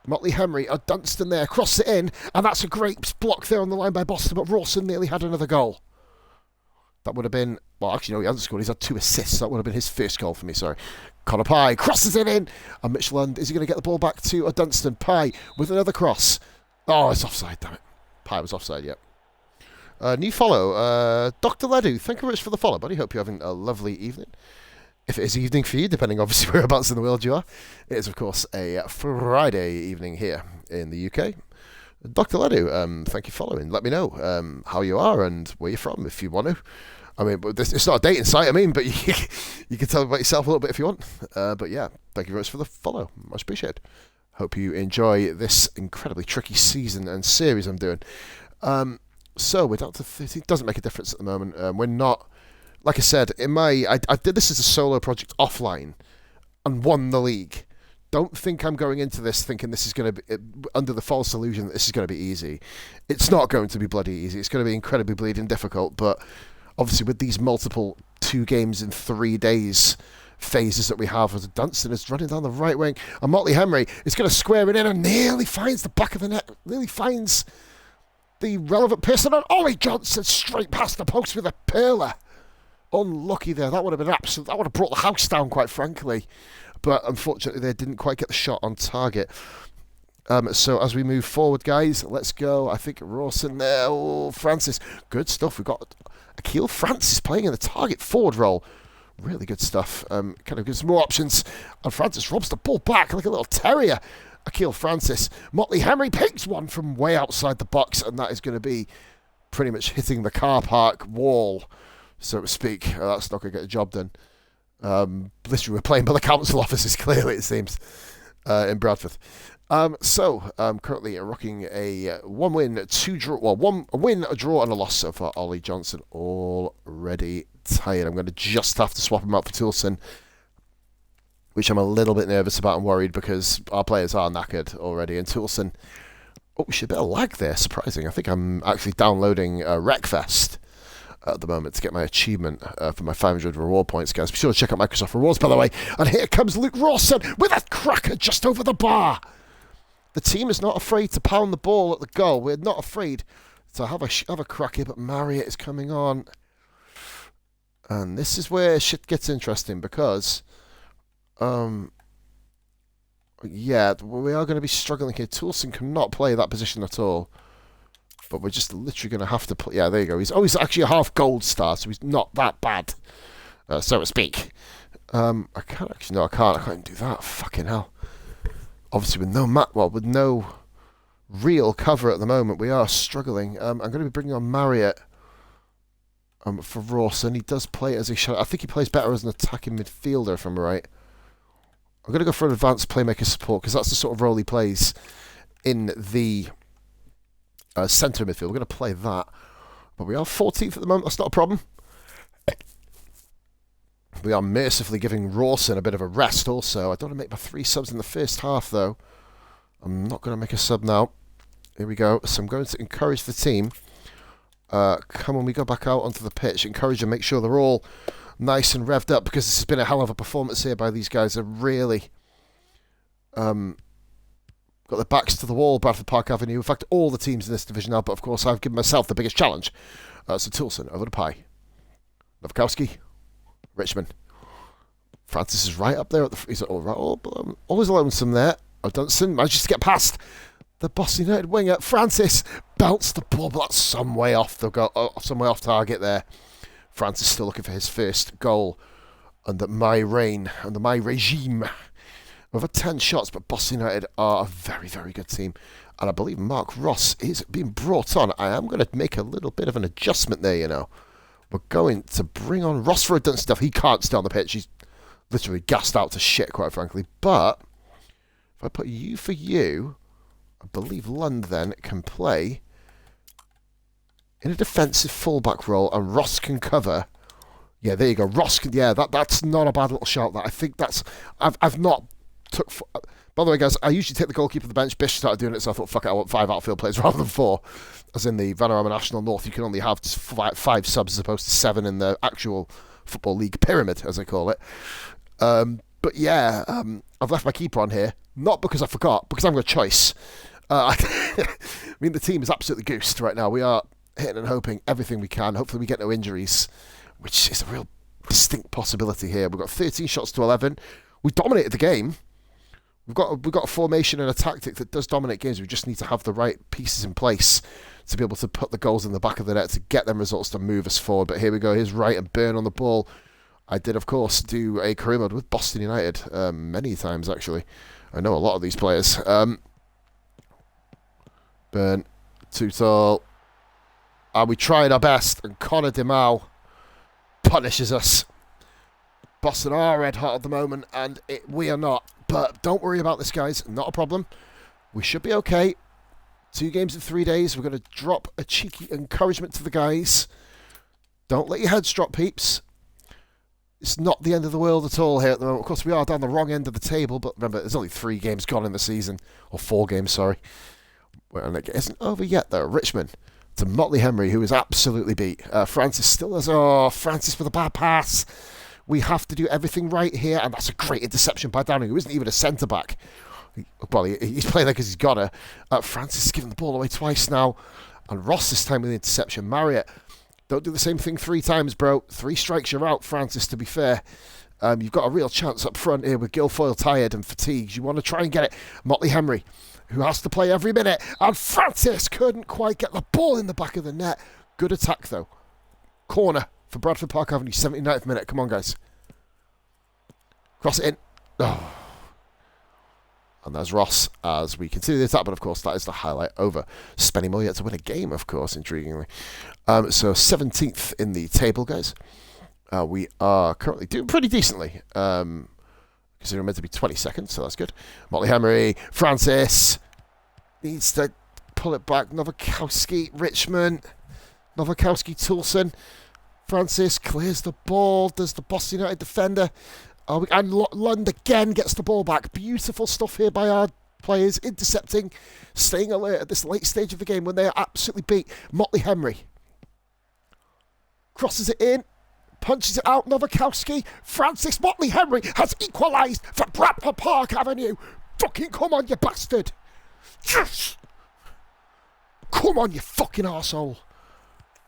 A: Motley Henry, Dunstan there, crosses it in, and that's a great block there on the line by Boston, but Rawson nearly had another goal. That would have been, well, actually, no, he hasn't scored. He's had 2 assists. That would have been his first goal for me, sorry. Connor Pye crosses it in, and Mitch Lund, is he going to get the ball back to Dunstan? Pye with another cross. Oh, it's offside, damn it. Pye was offside, yep. New follow, Dr. Ledu. Thank you very much for the follow, buddy. Hope you're having a lovely evening. If it is evening for you, depending obviously whereabouts in the world you are. It is, of course, a Friday evening here in the UK. Dr. Ledu, thank you for following. Let me know how you are and where you're from if you want to. I mean, it's not a dating site, I mean, but you can tell me about yourself a little bit if you want. But yeah, thank you very much for the follow. Much appreciated. Hope you enjoy this incredibly tricky season and series I'm doing. So we're down to 30. It doesn't make a difference at the moment. We're not, like I said, I did this as a solo project offline and won the league. Don't think I'm going into this thinking this is going to be under the false illusion that this is going to be easy. It's not going to be bloody easy. It's going to be incredibly bleeding difficult. But obviously with these multiple 2 games in 3 days phases that we have, as Dunstan is running down the right wing, and Motley Henry is going to square it in and nearly finds the back of the net, nearly finds the relevant person, and Ollie Johnson straight past the post with a perler. Unlucky there. That would have been absolute. That would have brought the house down, quite frankly. But unfortunately, they didn't quite get the shot on target. So as we move forward, guys, let's go. I think Rawson there. Oh, Francis. Good stuff. We've got Akil Francis playing in the target forward role. Really good stuff. Kind of gives more options. And Francis robs the ball back like a little terrier. Akil Francis. Motley Henry picks one from way outside the box, and that is going to be pretty much hitting the car park wall, so to speak. That's not going to get the job done. Literally, we're playing by the council offices, clearly, it seems, in Bradford. So, currently rocking a 1 win, 2 draw, well, a win, a draw, and a loss so far. Ollie Johnson already tired. I'm going to just have to swap him out for Toulson, which I'm a little bit nervous about and worried because our players are knackered already. And Toulson, oh, we should a bit of lag there, surprising. I think I'm actually downloading Wreckfest at the moment to get my achievement for my 500 reward points, guys. Be sure to check out Microsoft Rewards, by the way. And here comes Luke Rawson with a cracker just over the bar. The team is not afraid to pound the ball at the goal. We're not afraid to have a cracker, but Marriott is coming on. And this is where shit gets interesting because yeah, we are going to be struggling here. Toulson cannot play that position at all. But we're just literally going to have to play. Yeah, there you go. He's actually a half gold star, so he's not that bad, so to speak. I can't actually. No, I can't. I can't do that. Fucking hell. Obviously, with no real cover at the moment, we are struggling. I'm going to be bringing on Marriott for Rawson. He does play as I think he plays better as an attacking midfielder, if I'm right. I'm going to go for an advanced playmaker support because that's the sort of role he plays in the centre midfield. We're going to play that. But we are 14th at the moment. That's not a problem. We are mercifully giving Rawson a bit of a rest also. I don't want to make my 3 subs in the first half, though. I'm not going to make a sub now. Here we go. So I'm going to encourage the team. Come on, we go back out onto the pitch. Encourage them. Make sure they're all nice and revved up because this has been a hell of a performance here by these guys. They're really got their backs to the wall, Bradford Park Avenue. In fact, all the teams in this division now, but of course I've given myself the biggest challenge. So Toulson over to Pye. Nowakowski. Richmond. Francis is right up there at the. He's all right. Always lonesome there. Dunstan manages to get past the Boston United winger. Francis belts the ball, but that's some way off the goal, some way off target there. Francis still looking for his first goal under my reign, under my regime. We've had 10 shots, but Boston United are a very, very good team. And I believe Mark Ross is being brought on. I am going to make a little bit of an adjustment there, you know. We're going to bring on Ross for a done stuff. He can't stay on the pitch. He's literally gassed out to shit, quite frankly. But if I put you for you, I believe Lund then can play in a defensive fullback role, and Ross can cover. Yeah, there you go. Ross can. Yeah, that's not a bad little shout. That I think that's. I've not took. By the way, guys, I usually take the goalkeeper to the bench. Bish started doing it, so I thought, fuck it, I want 5 outfield players rather than 4. As in the Vanarama National North, you can only have just 5 subs as opposed to 7 in the actual Football League pyramid, as they call it. But yeah, I've left my keeper on here, not because I forgot, because I've got a choice. I mean, the team is absolutely goosed right now. We are hitting and hoping everything we can. Hopefully we get no injuries, which is a real distinct possibility here. We've got 13 shots to 11. We dominated the game. We've got a formation and a tactic that does dominate games. We just need to have the right pieces in place to be able to put the goals in the back of the net to get them results to move us forward. But here we go. Here's Wright and Byrne on the ball. I did, of course, do a career mode with Boston United many times, actually. I know a lot of these players. Byrne, too tall. And we tried our best, and Connor DeMau punishes us. Boston are red hot at the moment, and we are not. But don't worry about this, guys. Not a problem. We should be okay. 2 games in 3 days. We're going to drop a cheeky encouragement to the guys. Don't let your heads drop, peeps. It's not the end of the world at all here at the moment. Of course, we are down the wrong end of the table, but remember, there's only 3 games gone in the season. Or 4 games, sorry. And it isn't over yet, though. Richmond to Motley Henry, who is absolutely beat. Francis still has... Oh, Francis with a bad pass. We have to do everything right here, and that's a great interception by Downing, who isn't even a centre-back. Well, he's playing there because he's got to. Francis has given the ball away twice now, and Ross this time with the interception. Marriott, don't do the same thing 3 times, bro. 3 strikes, you're out, Francis, to be fair. You've got a real chance up front here with Guilfoyle tired and fatigued. You want to try and get it. Motley Henry, who has to play every minute, and Francis couldn't quite get the ball in the back of the net. Good attack, though. Corner for Bradford Park Avenue, 79th minute. Come on, guys. Cross it in. Oh. And there's Ross as we continue the attack, but of course that is the highlight over. Spending more yet to win a game, of course, intriguingly. So 17th in the table, guys. We are currently doing pretty decently. Considering we're meant to be 22nd, so that's good. Motley Henry, Francis needs to pull it back. Nowakowski, Richmond, Nowakowski, Toulson. Francis clears the ball. Does the Boston United defender. And Lund again gets the ball back. Beautiful stuff here by our players. Intercepting, staying alert at this late stage of the game when they are absolutely beat. Motley Henry crosses it in. Punches it out. Nowakowski. Francis. Motley Henry has equalised for Bradford Park Avenue. Fucking come on, you bastard. Yes! Come on, you fucking arsehole.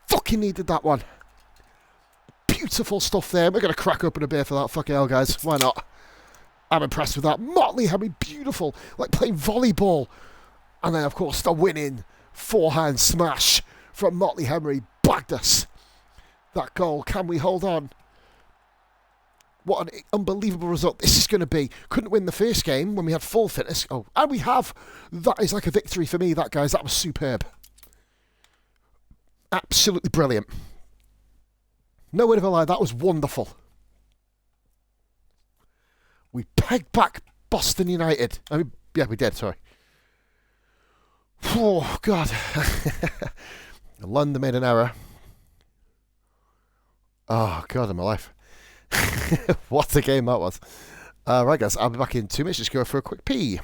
A: Fucking needed that one. Beautiful stuff there. We're going to crack open a beer for that. Fucking hell, guys. Why not? I'm impressed with that. Motley Henry, beautiful. Like playing volleyball. And then, of course, the winning forehand smash from Motley Henry bagged us. That goal. Can we hold on? What an unbelievable result this is going to be. Couldn't win the first game when we had full fitness. Oh, and we have. That is like a victory for me, that, guys. That was superb. Absolutely brilliant. No word of a lie, that was wonderful. We pegged back Boston United. I mean, yeah, we did, sorry. Oh, God. London made an error. Oh, God, in my life. What a game that was. Right, guys, I'll be back in 2 minutes. Just go for a quick pee.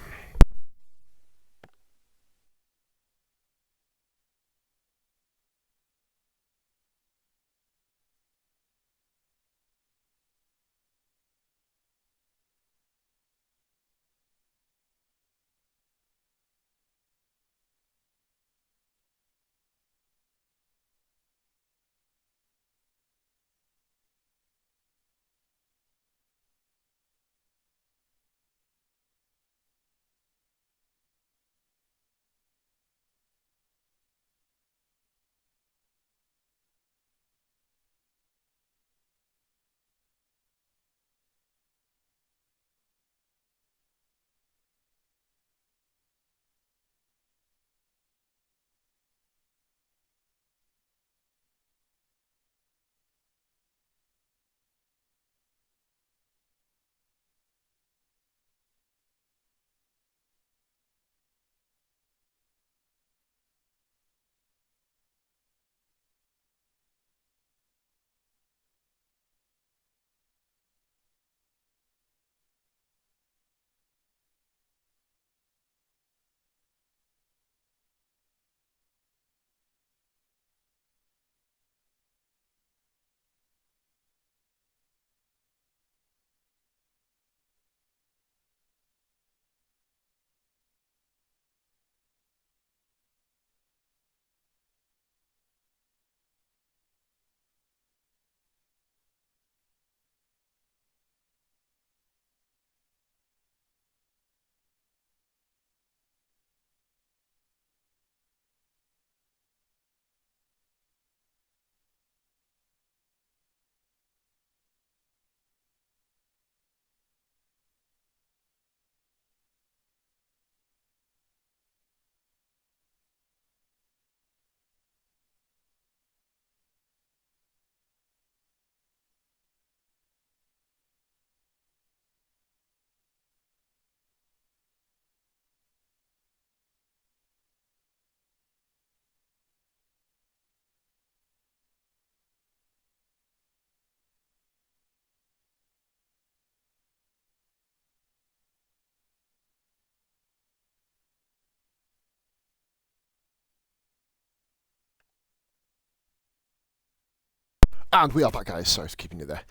A: And we are back, guys. Sorry for keeping you there.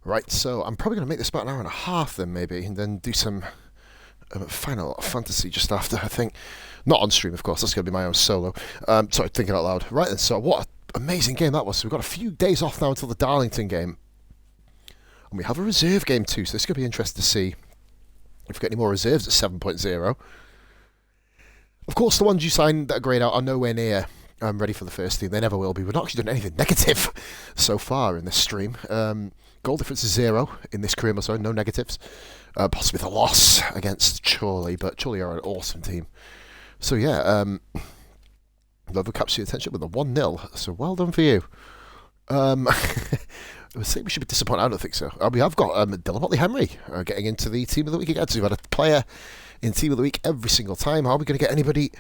A: Right, so I'm probably going to make this about an hour and a half then, maybe, and then do some Final Fantasy just after, I think. Not on stream, of course. That's going to be my own solo. Sorry, thinking out loud. Right then, so what an amazing game that was. So we've got a few days off now until the Darlington game. And we have a reserve game too, so this is going to be interesting to see if we've got any more reserves at 7.0. Of course, the ones you sign that are grayed out are nowhere near ready for the first team. They never will be. We've not actually done anything negative so far in this stream. Goal difference is 0 in this career, so no negatives. Possibly the loss against Chorley, but Chorley are an awesome team. So yeah, Love captured your attention with a 1-0, so well done for you. I would say we should be disappointed. I don't think so. We have got Dylan Motley-Henry getting into the Team of the Week again. So we've had a player in Team of the Week every single time. Are we going to get anybody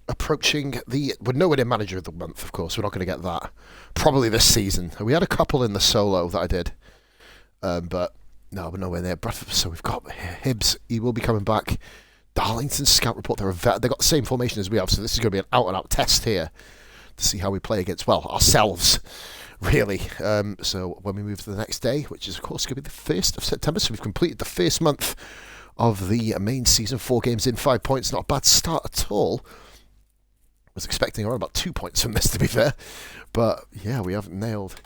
A: approaching the... We're nowhere near Manager of the Month, of course. We're not going to get that. Probably this season. We had a couple in the solo that I did. But no, we're nowhere near. So we've got Hibbs. He will be coming back. Darlington Scout Report. They've got the same formation as we have. So this is going to be an out-and-out test here to see how we play against, well, ourselves, really. So when we move to the next day, which is, of course, going to be the 1st of September. So we've completed the first month of the main season. 4 games in, 5 points. Not a bad start at all. Was expecting around about 2 points from this, to be fair. But, yeah, we haven't nailed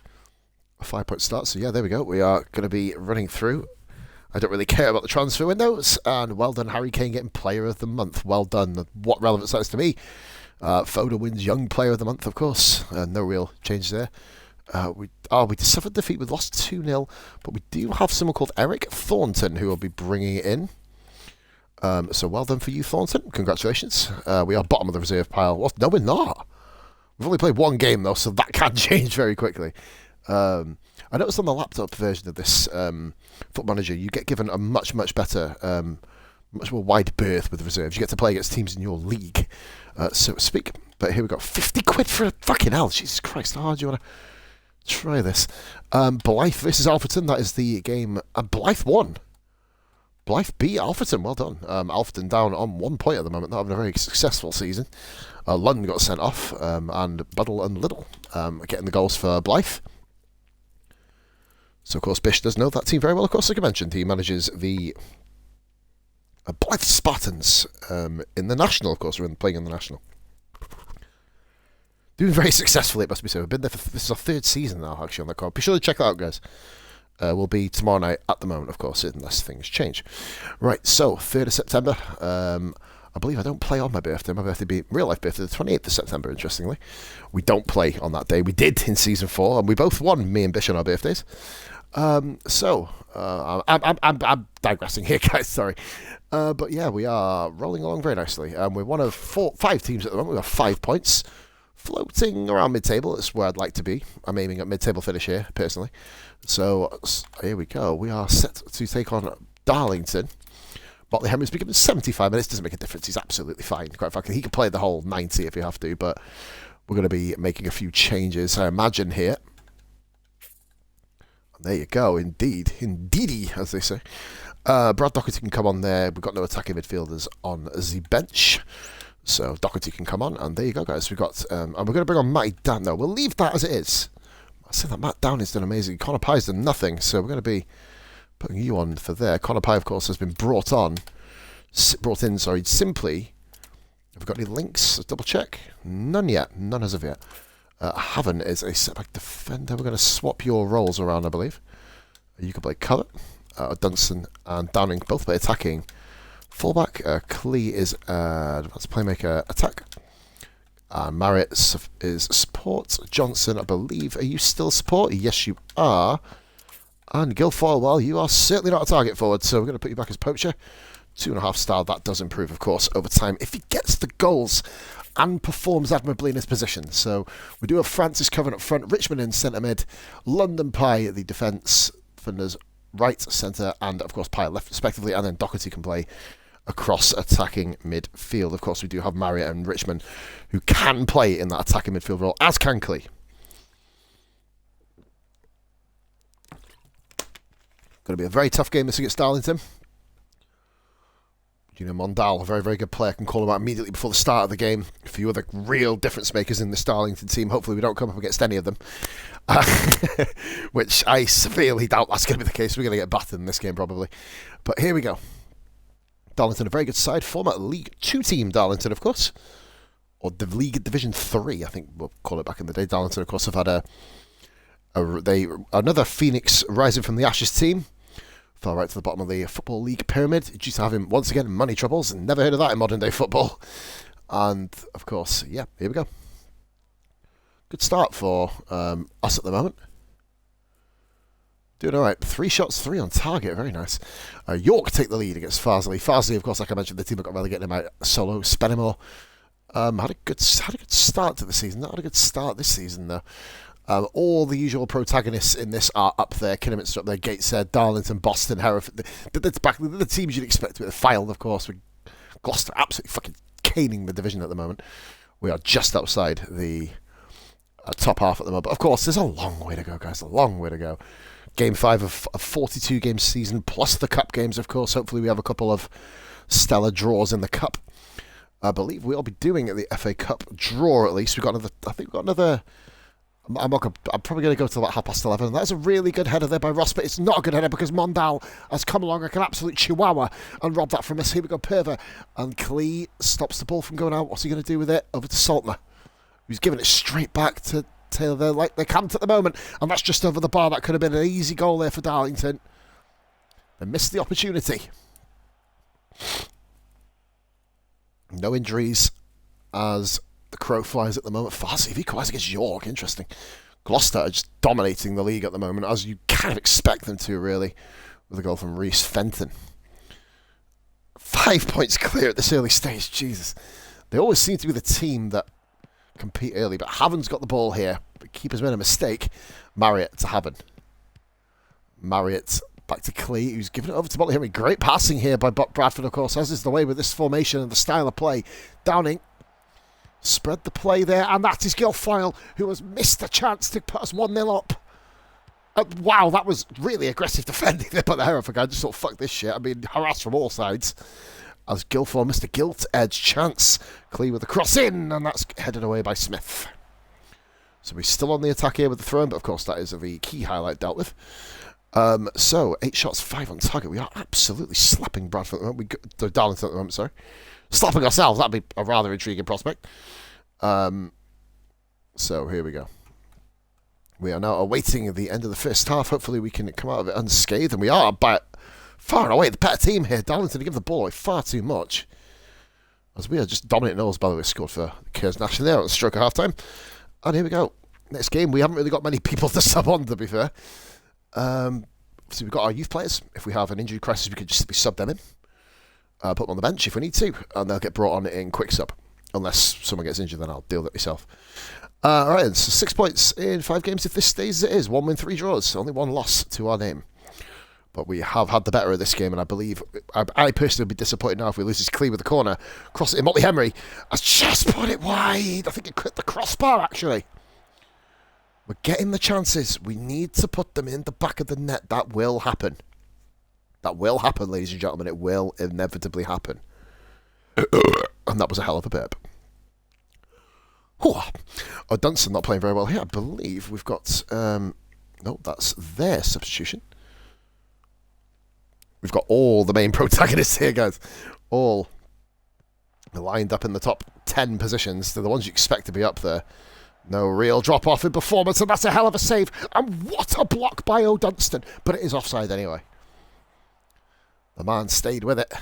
A: a 5-point start. So, yeah, there we go. We are going to be running through. I don't really care about the transfer windows. And well done, Harry Kane getting Player of the Month. Well done. What relevance that is to me. Foden wins Young Player of the Month, of course. No real change there. We suffered defeat. We lost 2-0. But we do have someone called Eric Thornton who will be bringing it in. So well done for you, Thornton. Congratulations. We are bottom of the reserve pile. What? No, we're not. We've only played 1 game, though, so that can change very quickly. I noticed on the laptop version of this Foot Manager, you get given a much, much better, much more wide berth with reserves. You get to play against teams in your league, so to speak. But here we got 50 quid for a fucking hell. Jesus Christ, how hard do you want to try this? Blythe versus Alfreton. That is the game. And Blythe won. Blythe beat Alfreton. Well done. Alfreton down on 1 point at the moment. Not having a very successful season. London got sent off, and Buddle and Little getting the goals for Blythe. So, of course, Bish does know that team very well. Of course, like I mentioned, he manages the Blythe Spartans in the National, of course. We're playing in the National. Doing very successfully, it must be said. We've been there for... This is our 3rd season now, actually, on the card. Be sure to check that out, guys. Will be tomorrow night at the moment, of course, unless things change. Right, so, 3rd of September. I believe I don't play on my birthday. My birthday be real life birthday, the 28th of September, interestingly. We don't play on that day. We did in Season 4, and we both won, me and Bish, on our birthdays. I'm digressing here, guys, sorry. But yeah, we are rolling along very nicely. We're one of 5 teams at the moment. We have 5 points. Floating around mid-table, that's where I'd like to be. I'm aiming at mid-table finish here, personally. So, here we go. We are set to take on Darlington. Motley Henry's been given 75 minutes. Doesn't make a difference. He's absolutely fine, quite frankly. He can play the whole 90 if you have to, but we're going to be making a few changes, I imagine, here. And there you go, indeed. Indeedy, as they say. Brad Doherty can come on there. We've got no attacking midfielders on the bench. So Doherty can come on, and there you go, guys. We've got, and we're going to bring on Matty Down. No, we'll leave that as it is. I say that Matt Downey's done amazing. Connor Pye's done nothing, so we're going to be putting you on for there. Connor Pye, of course, has been brought in, simply. Have we got any links? Let's double check. None yet. None as of yet. Haven is a setback defender. We're going to swap your roles around, I believe. You can play colour. Dunstan and Downing both play attacking. Fullback, Clee is advanced playmaker attack. Marriott is support. Johnson, I believe, are you still support? Yes, you are. And Guilfoyle, well, you are certainly not a target forward, so we're going to put you back as poacher. 2.5 star, that does improve, of course, over time if he gets the goals and performs admirably in his position. So we do have Francis covering up front, Richmond in centre mid, London Pye at the defence, defenders right, centre, and of course Pye left respectively, and then Doherty can play across attacking midfield. Of course, we do have Marriott and Richmond who can play in that attacking midfield role, as can Clee. Going to be a very tough game this against Darlington. Mondal, a very, very good player, can call him out immediately before the start of the game. A few other real difference makers in this Darlington team. Hopefully we don't come up against any of them. Which I severely doubt that's going to be the case. We're going to get battered in this game probably. But here we go. Darlington, a very good side. Former League 2 team, Darlington, of course. Or the League Division 3, I think we'll call it back in the day. Darlington, of course, have had another Phoenix rising from the Ashes team. Fell right to the bottom of the Football League pyramid. Due to having, once again, money troubles. Never heard of that in modern day football. And, of course, yeah, here we go. Good start for us at the moment. Doing all right. 3 shots, 3 on target. Very nice. York take the lead against Farsley. Farsley, of course, like I mentioned, the team that got relegated in my solo. Spennymoor had a good start to the season. Not had a good start this season, though. All the usual protagonists in this are up there. Kidderminster up there, Gateshead, Darlington, Boston, Hereford. The teams you'd expect to be the Fylde, of course, with Gloucester absolutely fucking caning the division at the moment. We are just outside the top half at the moment. But, of course, there's a long way to go, guys. A long way to go. Game 5 of a 42-game season, plus the Cup games, of course. Hopefully we have a couple of stellar draws in the Cup. I believe we'll be doing the FA Cup draw, at least. I think we've got another... I'm probably going to go to about 11:30. That's a really good header there by Ross, but it's not a good header because Mondal has come along like an absolute chihuahua and robbed that from us. Here we go, Perver. And Clee stops the ball from going out. What's he going to do with it? Over to Saltner, who's giving it straight back to Taylor. They're like they can't at the moment, and that's just over the bar. That could have been an easy goal there for Darlington. They missed the opportunity. No injuries as the crow flies at the moment. Farsi, if he qualifies against York, interesting. Gloucester are just dominating the league at the moment, as you kind of expect them to, really, with a goal from Reece Fenton. 5 points clear at this early stage, Jesus. They always seem to be the team that compete early, but Haven's got the ball here. The keeper's made a mistake. Marriott to Haven. Marriott back to Clee, who's given it over to Motley Henry. Great passing here by Bradford, of course, as is the way with this formation and the style of play. Downing spread the play there, and that is Guilfoyle, who has missed a chance to put us 1-0 up. Wow, that was really aggressive defending there by the Hereford guy. Just thought, fuck this shit. I mean, harassed from all sides. As Guilfoyle missed a gilt-edge chance. Clee with the cross in, and that's headed away by Smith. So we're still on the attack here with the throw-in, but of course that is the key highlight dealt with. So, 8 shots, 5 on target. We are absolutely slapping Bradford at the moment. Darlington at the moment, sorry. Slapping ourselves, that'd be a rather intriguing prospect. So, here we go. We are now awaiting the end of the first half. Hopefully we can come out of it unscathed, and we are by far and away the better team here. Darlington to give the ball away far too much. As we are just dominating those, by the way, scored for Kerrs Nash there at the stroke of half-time. And here we go. Next game, we haven't really got many people to sub on, to be fair. So we've got our youth players. If we have an injury crisis, we could just sub them in. Put them on the bench if we need to, and they'll get brought on in quick sub. Unless someone gets injured, then I'll deal with it myself. Alright, so 6 points in 5 games if this stays as it is. 1 win, 3 draws. Only 1 loss to our name. But we have had the better of this game, and I believe... I personally would be disappointed now if we lose this Clee with the corner. Cross it in. Motley Henry has just put it wide. I think it clipped the crossbar, actually. We're getting the chances. We need to put them in the back of the net. That will happen. That will happen, ladies and gentlemen. It will inevitably happen. And that was a hell of a burp. Oh, Dunstan not playing very well here. I believe we've got... no, that's their substitution. We've got all the main protagonists here, guys. All lined up in the top 10 positions. They're the ones you expect to be up there. No real drop-off in performance, and that's a hell of a save. And what a block by O'Dunstan. But it is offside anyway. The man stayed with it.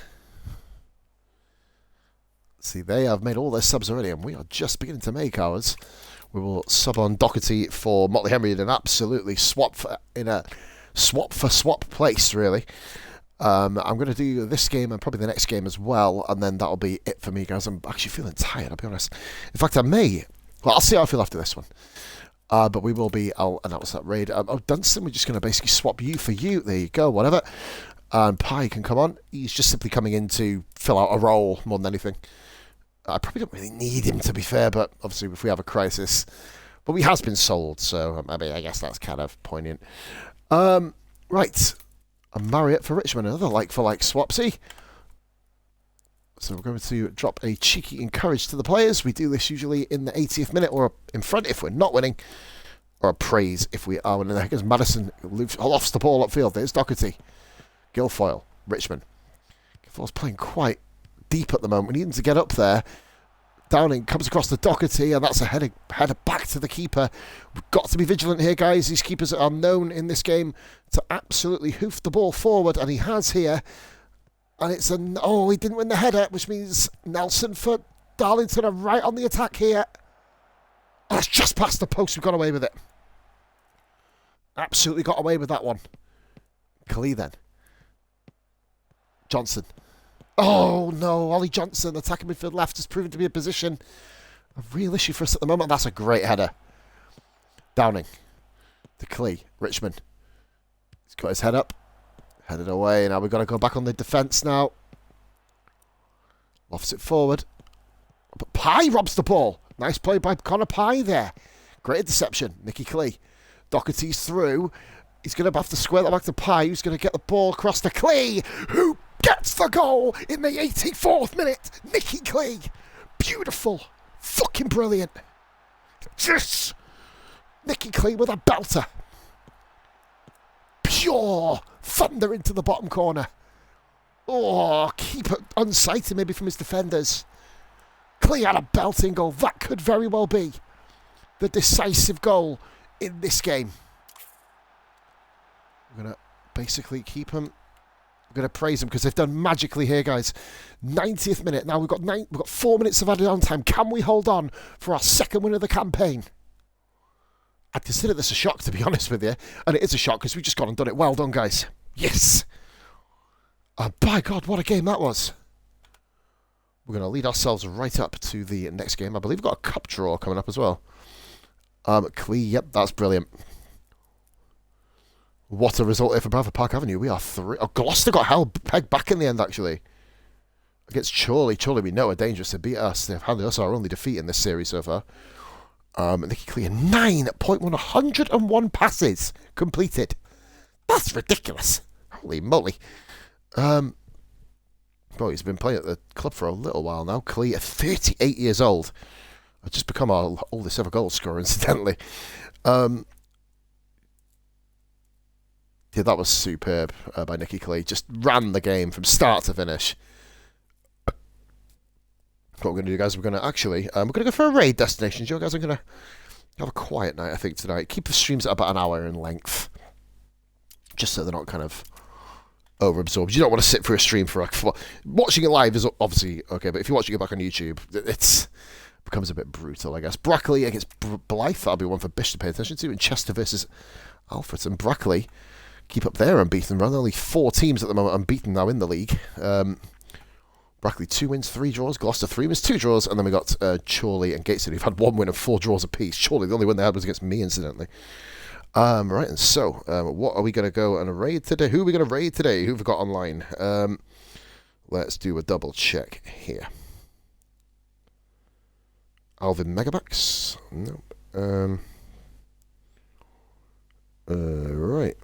A: See, they have made all their subs already, and we are just beginning to make ours. We will sub on Doherty for Motley Henry in an absolutely swap for swap place, really. I'm going to do this game and probably the next game as well, and then that'll be it for me, guys. I'm actually feeling tired, I'll be honest. In fact, I may... Well, I'll see how I feel after this one. But we will be... I'll announce that raid. Dunstan, we're just going to basically swap you for you. There you go, whatever. And Pye can come on. He's just simply coming in to fill out a role more than anything. I probably don't really need him, to be fair, but obviously if we have a crisis... But he has been sold, so I mean, I guess that's kind of poignant. Right. A Marriott for Richmond, another like-for-like swap. See? So we're going to drop a cheeky encourage to the players. We do this usually in the 80th minute or in front if we're not winning, or a praise if we are winning. Because Madison lofts the ball upfield. There's Doherty. Guilfoyle. Richmond. Guilfoyle's playing quite deep at the moment. We need him to get up there. Downing comes across the Doherty, and that's a header back to the keeper. We've got to be vigilant here, guys. These keepers are known in this game to absolutely hoof the ball forward, and he has here. And it's he didn't win the header, which means Nelson for Darlington are right on the attack here. That's just past the post. We've got away with it. Absolutely got away with that one. Klee then. Johnson. Oh no, Ollie Johnson, attacking midfield left, has proven to be a position. A real issue for us at the moment. That's a great header. Downing. To Klee. Richmond. He's got his head up. Headed away. Now we've got to go back on the defence now. Lofts it forward. But Pye robs the ball. Nice play by Connor Pye there. Great interception. Nicky Klee. Doherty's through. He's going to have to square that back to Pye, who's going to get the ball across to Klee, who gets the goal in the 84th minute. Nicky Klee. Beautiful. Fucking brilliant. Yes! Nicky Klee with a belter. Pure thunder into the bottom corner. Oh, keeper unsighted maybe from his defenders. Klee had a belting goal. That could very well be the decisive goal in this game. We're going to basically keep him. We're going to praise him because they've done magically here, guys. 90th minute. Now we've got 4 minutes of added on time. Can we hold on for our second win of the campaign? I'd consider this a shock, to be honest with you. And it is a shock because we've just gone and done it. Well done, guys. Yes. By God, what a game that was. We're going to lead ourselves right up to the next game. I believe we've got a cup draw coming up as well. Klee, yep, that's brilliant. What a result here for Bradford Park Avenue. We are 3. Oh, Gloucester got pegged back in the end, actually. Against Chorley. Chorley, we know, are dangerous to beat us. They've handed us our only defeat in this series so far. Nicky Klee, 101 passes completed. That's ridiculous. Holy moly. Well, he's been playing at the club for a little while now. Klee, at 38 years old. I've just become our oldest ever goal scorer, incidentally. Yeah, that was superb by Nicky Klee. Just ran the game from start to finish. What we're going to do, guys, we're going to go for a raid destination. You guys are going to have a quiet night, I think, tonight. Keep the streams at about an hour in length. Just so they're not kind of overabsorbed. You don't want to sit through a stream for watching it live is obviously okay, but if you're watching it back on YouTube, it becomes a bit brutal, I guess. Brackley against Blythe, that'll be one for Bish to pay attention to. And Chester versus Alfreton. Brackley keep up their unbeaten run. Only 4 teams at the moment unbeaten now in the league. Brackley 2 wins, 3 draws. Gloucester 3 wins, 2 draws. And then we got Chorley and Gateshead, who've had 1 win and 4 draws apiece. Chorley, the only win they had was against me, incidentally. Right, and so, what are we going to go and raid today? Who are we going to raid today? Who have we got online? Let's do a double check here. Alvin Megabucks? Nope. Right.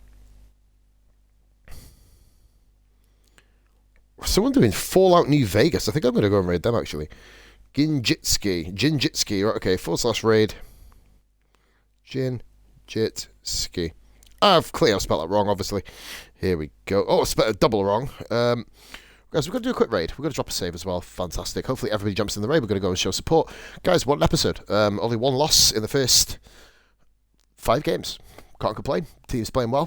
A: Someone doing Fallout New Vegas. I think I'm going to go and raid them, actually. Jinjitski. Right, okay, /raid. Jinjitski. I've spelled that wrong, obviously. Here we go. Oh, I spelled it double wrong. Guys, we're going to do a quick raid. We're going to drop a save as well. Fantastic. Hopefully everybody jumps in the raid. We're going to go and show support. Guys, what an episode. Only 1 loss in the first 5 games. Can't complain. Team's playing well.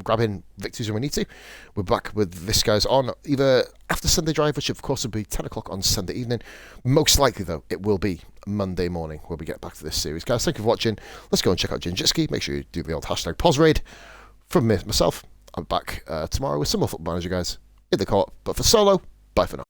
A: Grabbing victories when we need to. We're back with this, guys, on either after Sunday Drive, which of course will be 10 o'clock on Sunday evening. Most likely, though, it will be Monday morning when we get back to this series. Guys, thank you for watching. Let's go and check out Jinjitski. Make sure you do the old hashtag #POSRaid. From myself, I'm back tomorrow with some more Football Manager, guys, in the court. But for solo, bye for now.